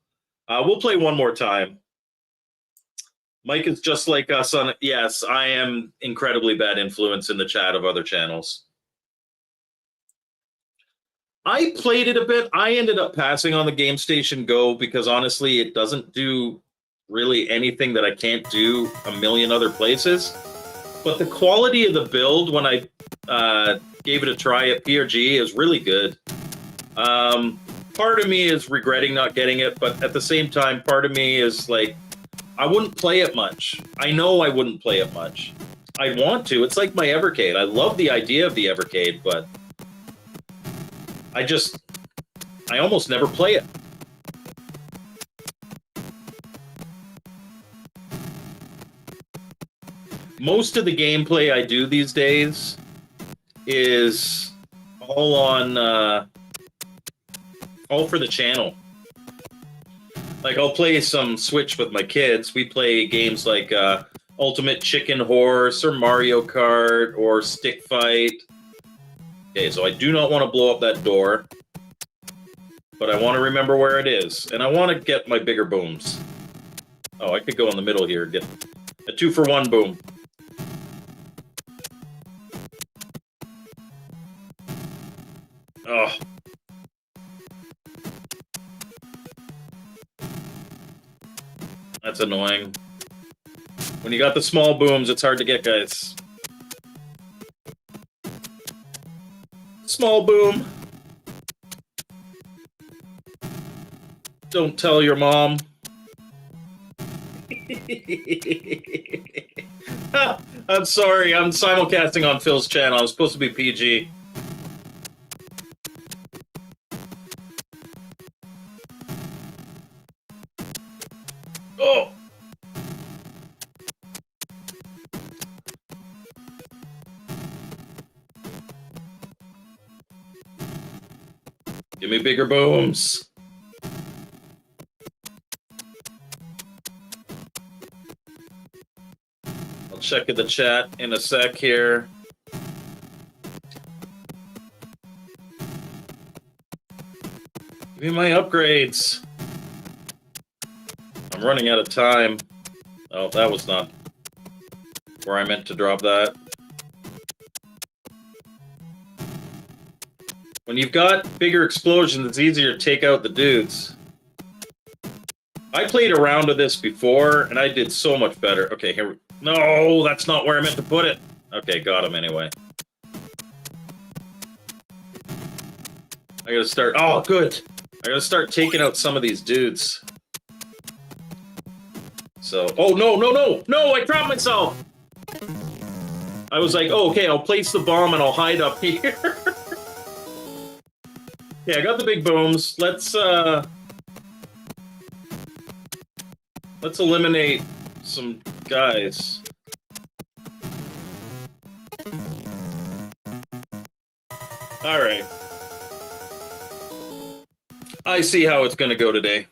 We'll play one more time. Mike is just like us on. Yes, I am incredibly bad influence in the chat of other channels. I played it a bit. I ended up passing on the Game Station Go because honestly, it doesn't do really anything that I can't do a million other places. But the quality of the build when I gave it a try at PRG is really good. Part of me is regretting not getting it, but at the same time, part of me is like, I wouldn't play it much. I know I wouldn't play it much. I want to. It's like my Evercade. I love the idea of the Evercade, but I almost never play it. Most of the gameplay I do these days is all on, all for the channel. Like, I'll play some Switch with my kids. We play games like Ultimate Chicken Horse or Mario Kart or Stick Fight. Okay, so I do not want to blow up that door, but I want to remember where it is, and I want to get my bigger booms. Oh, I could go in the middle here, get a 2-for-1 boom. Oh. That's annoying. When you got the small booms, it's hard to get, guys. Small boom. Don't tell your mom. I'm sorry, I'm simulcasting on Phil's channel. I was supposed to be PG. Oh! Give me bigger booms. I'll check in the chat in a sec here. Give me my upgrades. I'm running out of time. Oh, that was not where I meant to drop that. When you've got bigger explosions, it's easier to take out the dudes. I played a round of this before, and I did so much better. Okay, here we... No, that's not where I meant to put it. Okay, got him anyway. I gotta start... Oh, good. I gotta start taking out some of these dudes. So... Oh, no, no, no! No, I dropped myself! I was like, oh, okay, I'll place the bomb and I'll hide up here. Yeah, I got the big booms. Let's eliminate some guys. All right. I see how it's going to go today.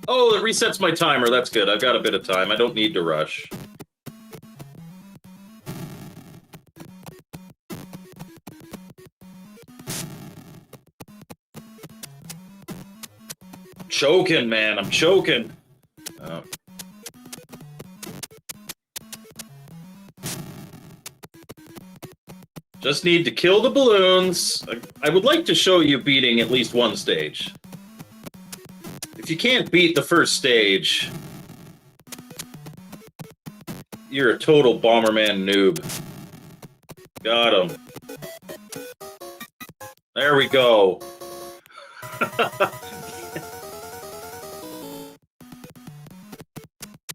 Oh, it resets my timer. That's good. I've got a bit of time. I don't need to rush. Choking, man. I'm choking. Oh. Just need to kill the balloons. I would like to show you beating at least one stage. If you can't beat the first stage, you're a total Bomberman noob. Got him. There we go.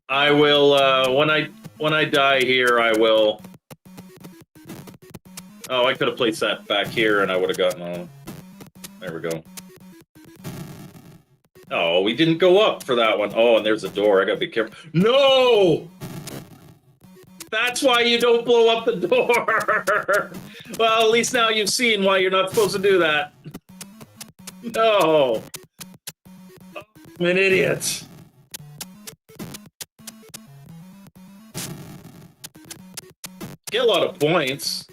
I will, when I die here, I will... Oh, I could have placed that back here and I would have gotten on. There we go. Oh, we didn't go up for that one. Oh, and there's a door. I gotta be careful. No! That's why you don't blow up the door! Well, at least now you've seen why you're not supposed to do that. No! I'm an idiot. Get a lot of points.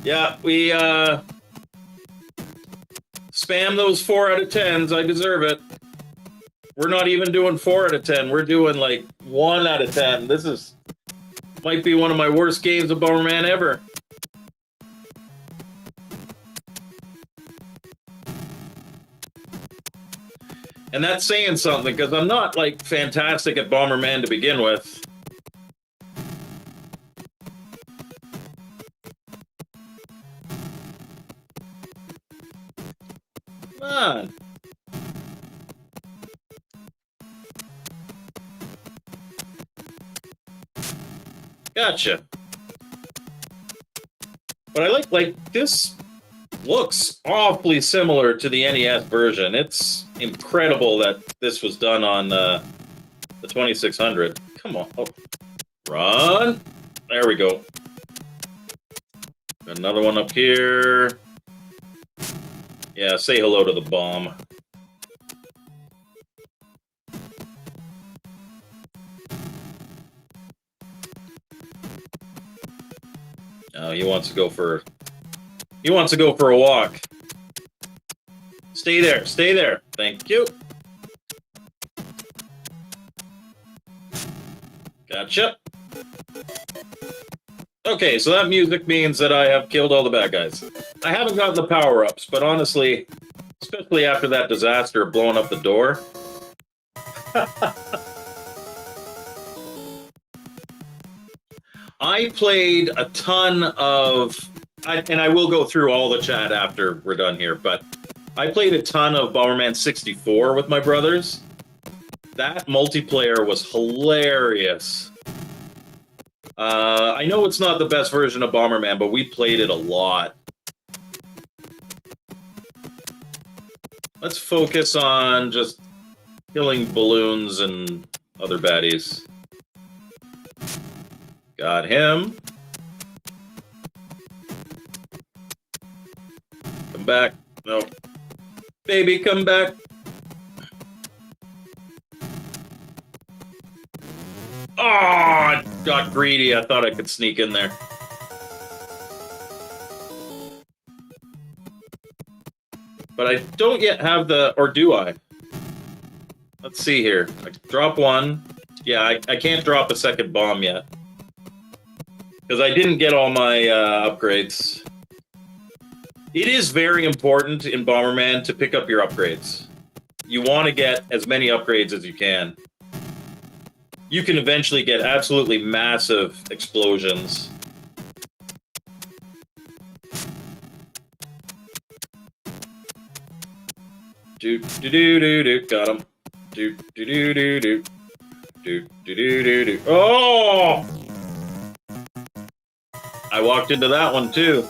Yeah, we, spam those 4 out of 10s. I deserve it. We're not even doing 4 out of 10. We're doing, like, 1 out of 10. This is... might be one of my worst games of Bomberman ever. And that's saying something, because I'm not, like, fantastic at Bomberman to begin with. Come on. Gotcha. But I like this looks awfully similar to the NES version. It's incredible that this was done on the 2600. Come on. Oh. Run. There we go. Got another one up here. Yeah, say hello to the bomb. Oh, he wants to go for a walk. Stay there, stay there. Thank you. Gotcha. Okay, so that music means that I have killed all the bad guys. I haven't gotten the power-ups, but honestly, especially after that disaster of blowing up the door. I played a ton of... and I will go through all the chat after we're done here, but I played a ton of Bomberman 64 with my brothers. That multiplayer was hilarious. I know it's not the best version of Bomberman, but we played it a lot. Let's focus on just killing balloons and other baddies. Got him. Come back. No. Baby, come back. Oh, I got greedy. I thought I could sneak in there. But I don't yet have the... or do I? Let's see here. I drop one. Yeah, I can't drop a second bomb yet. Because I didn't get all my upgrades. It is very important in Bomberman to pick up your upgrades. You want to get as many upgrades as you can. You can eventually get absolutely massive explosions. Do do do do do. Got him. Do do do do do. Do do do do do. Oh! I walked into that one too.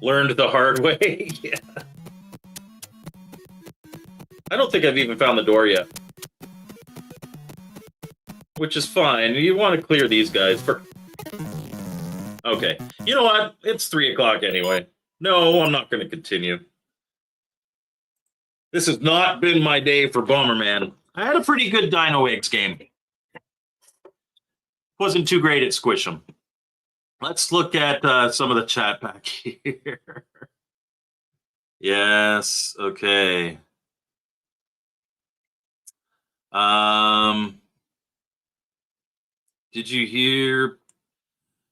Learned the hard way. Yeah. I don't think I've even found the door yet. Which is fine. You want to clear these guys for... Okay. You know what? It's 3 o'clock anyway. No, I'm not going to continue. This has not been my day for Bomberman. I had a pretty good Dino Eggs game. Wasn't too great at Squish 'em. Let's look at some of the chat back here. Yes, okay. Did you hear?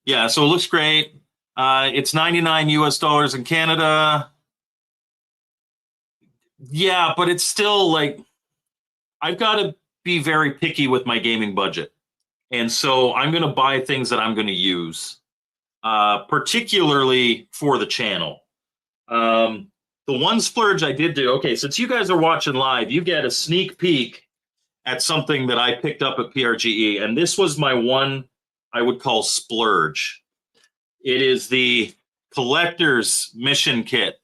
Yeah, so it looks great. It's 99 US dollars in Canada. Yeah, but it's still like I've got to be very picky with my gaming budget. And so I'm going to buy things that I'm going to use, particularly for the channel. The one splurge I did do, okay, since you guys are watching live, you get a sneak peek at something that I picked up at PRGE. And this was my one I would call splurge. It is the collector's mission kit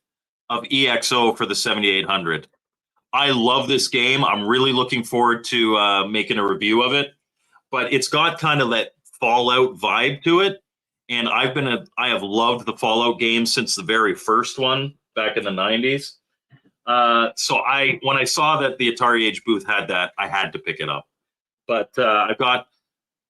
of EXO for the 7800. I love this game. I'm really looking forward to making a review of it. But it's got kind of that Fallout vibe to it. And I have loved the Fallout games since the very first one back in the 90s. So when I saw that the Atari Age booth had that, I had to pick it up. But I've got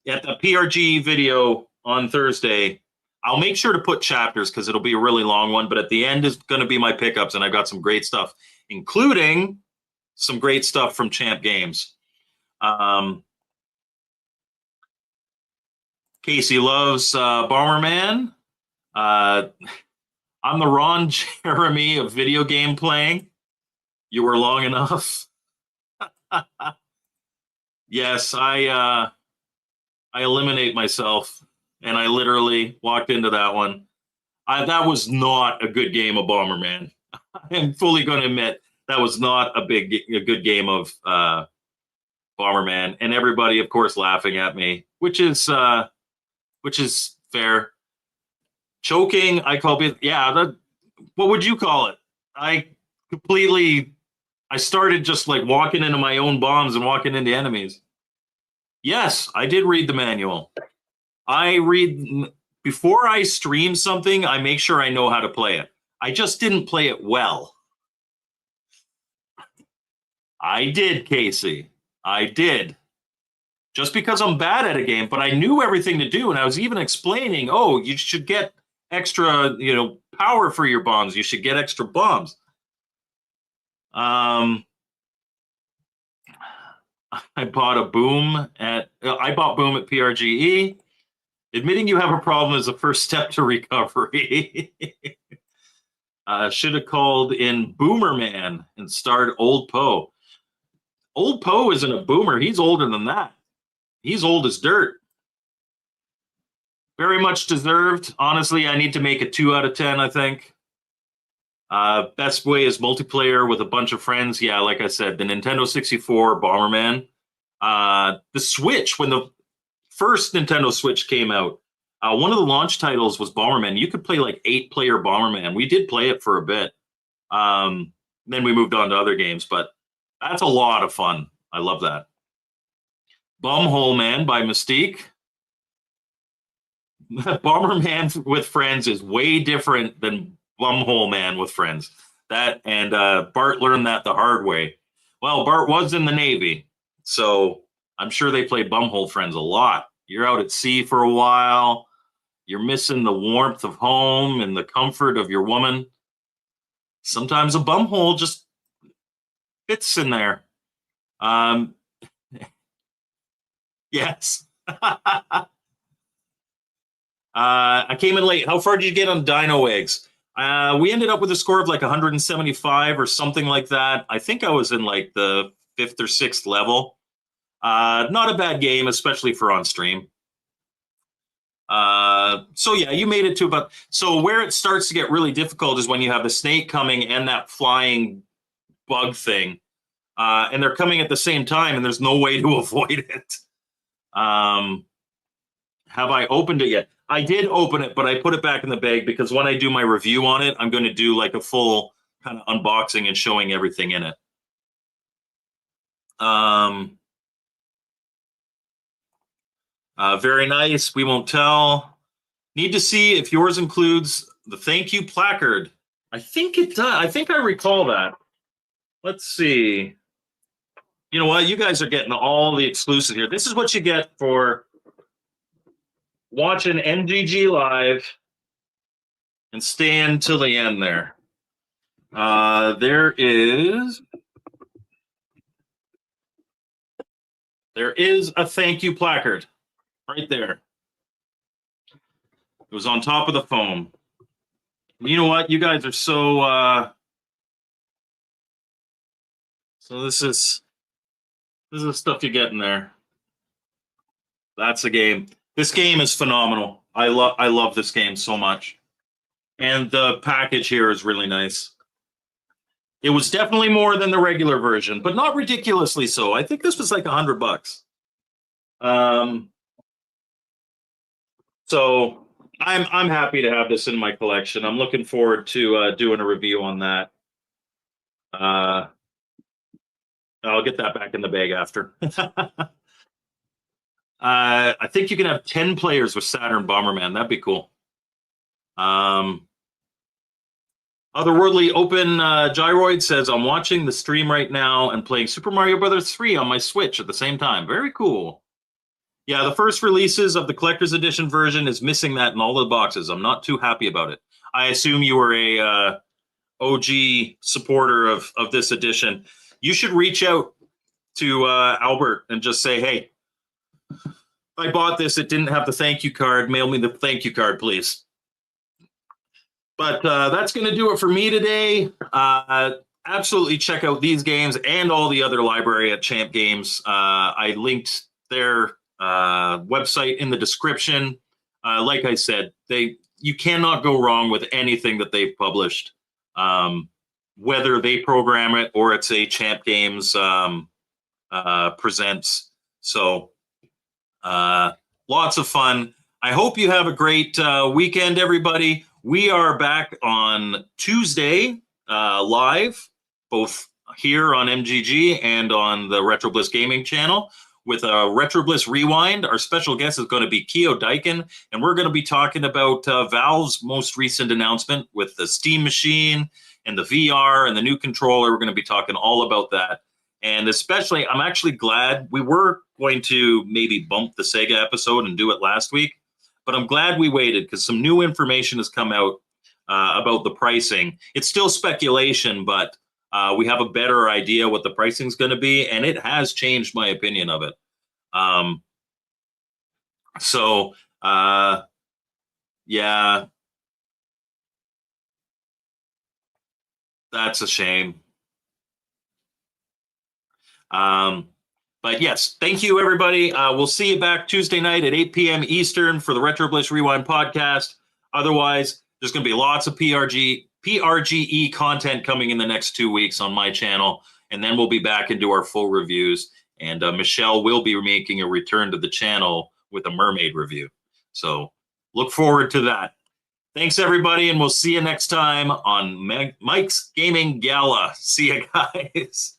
at the PRG video on Thursday, I'll make sure to put chapters because it'll be a really long one. But at the end is going to be my pickups, and I've got some great stuff, including some great stuff from Champ Games. Casey loves Bomberman. I'm the Ron Jeremy of video game playing. You were long enough. Yes, I eliminate myself, and I literally walked into that one. That was not a good game of Bomberman. I'm fully going to admit that was not a good game of Bomberman, and everybody, of course, laughing at me, which is fair. Choking, I call it. Yeah, what would you call it? I started just like walking into my own bombs and walking into enemies. Yes, I did read the manual. Before I stream something, I make sure I know how to play it. I just didn't play it well. I did, Casey. I did. Just because I'm bad at a game, but I knew everything to do, and I was even explaining, oh, you should get extra, power for your bombs. You should get extra bombs. I bought Boom at PRGE. Admitting you have a problem is the first step to recovery. Should have called in Boomerman and starred Old Poe. Old Poe isn't a boomer. He's older than that. He's old as dirt. Very much deserved. Honestly, I need to make it 2 out of 10, I think. Best way is multiplayer with a bunch of friends. Yeah, like I said, the Nintendo 64 Bomberman. The Switch, when the first Nintendo Switch came out, one of the launch titles was Bomberman. You could play like 8-player Bomberman. We did play it for a bit. Then we moved on to other games, but that's a lot of fun. I love that. Bumhole Man by Mystique. Bomberman with friends is way different than Bumhole Man with friends. That and Bart learned that the hard way. Well, Bart was in the Navy, so I'm sure they played Bumhole Friends a lot. You're out at sea for a while. You're missing the warmth of home and the comfort of your woman. Sometimes a bumhole just fits in there. Yes. I came in late. How far did you get on Dino Eggs? We ended up with a score of like 175 or something like that. I think I was in like the 5th or 6th level. Not a bad game, especially for on stream. So yeah, you made it to about. So where it starts to get really difficult is when you have the snake coming and that flying bug thing, and they're coming at the same time, and there's no way to avoid it. Have I opened it yet? I did open it, but I put it back in the bag because when I do my review on it, I'm going to do like a full kind of unboxing and showing everything in it. Very nice. We won't tell. Need to see if yours includes the thank you placard. I think it does. I think I recall that. Let's see. You know what? You guys are getting all the exclusive here. This is what you get for watching NGG live and staying till the end there. There is a thank you placard. right there. It was on top of the foam. You know what? You guys are so. So this is stuff you get in there. That's a game. This game is phenomenal. I love this game so much, and the package here is really nice. It was definitely more than the regular version, but not ridiculously so. I think this was like $100. So I'm happy to have this in my collection. I'm looking forward to doing a review on that. I'll get that back in the bag after. I think you can have 10 players with Saturn Bomberman. That'd be cool. Otherworldly Open Gyroid says, I'm watching the stream right now and playing Super Mario Brothers 3 on my Switch at the same time. Very cool. Yeah, the first releases of the collector's edition version is missing that in all the boxes. I'm not too happy about it. I assume you were a OG supporter of this edition. You should reach out to Albert and just say, hey, I bought this. It didn't have the thank you card. Mail me the thank you card, please. But that's going to do it for me today. Absolutely check out these games and all the other library at Champ Games. I linked their website in the description. Like I said, you cannot go wrong with anything that they've published, whether they program it or it's a Champ Games presents. So lots of fun. I hope you have a great weekend, everybody. We are back on Tuesday live, both here on MGG and on the Retro Bliss Gaming channel with a Retro Bliss Rewind. Our special guest is going to be Keo Daikin, and we're going to be talking about Valve's most recent announcement with the Steam Machine and the VR and the new controller. We're going to be talking all about that. And especially, I'm actually glad we were going to maybe bump the Sega episode and do it last week, but I'm glad we waited because some new information has come out about the pricing. It's still speculation, but we have a better idea what the pricing is going to be, and it has changed my opinion of it. Yeah, that's a shame. But yes, thank you, everybody. We'll see you back Tuesday night at 8 p.m. Eastern for the Retro Bliss Rewind podcast. Otherwise, there's going to be lots of PRGE content coming in the next 2 weeks on my channel, and then we'll be back into our full reviews. And Michelle will be making a return to the channel with a mermaid review. So look forward to that. Thanks, everybody, and we'll see you next time on Mike's Gaming Gala. See you guys.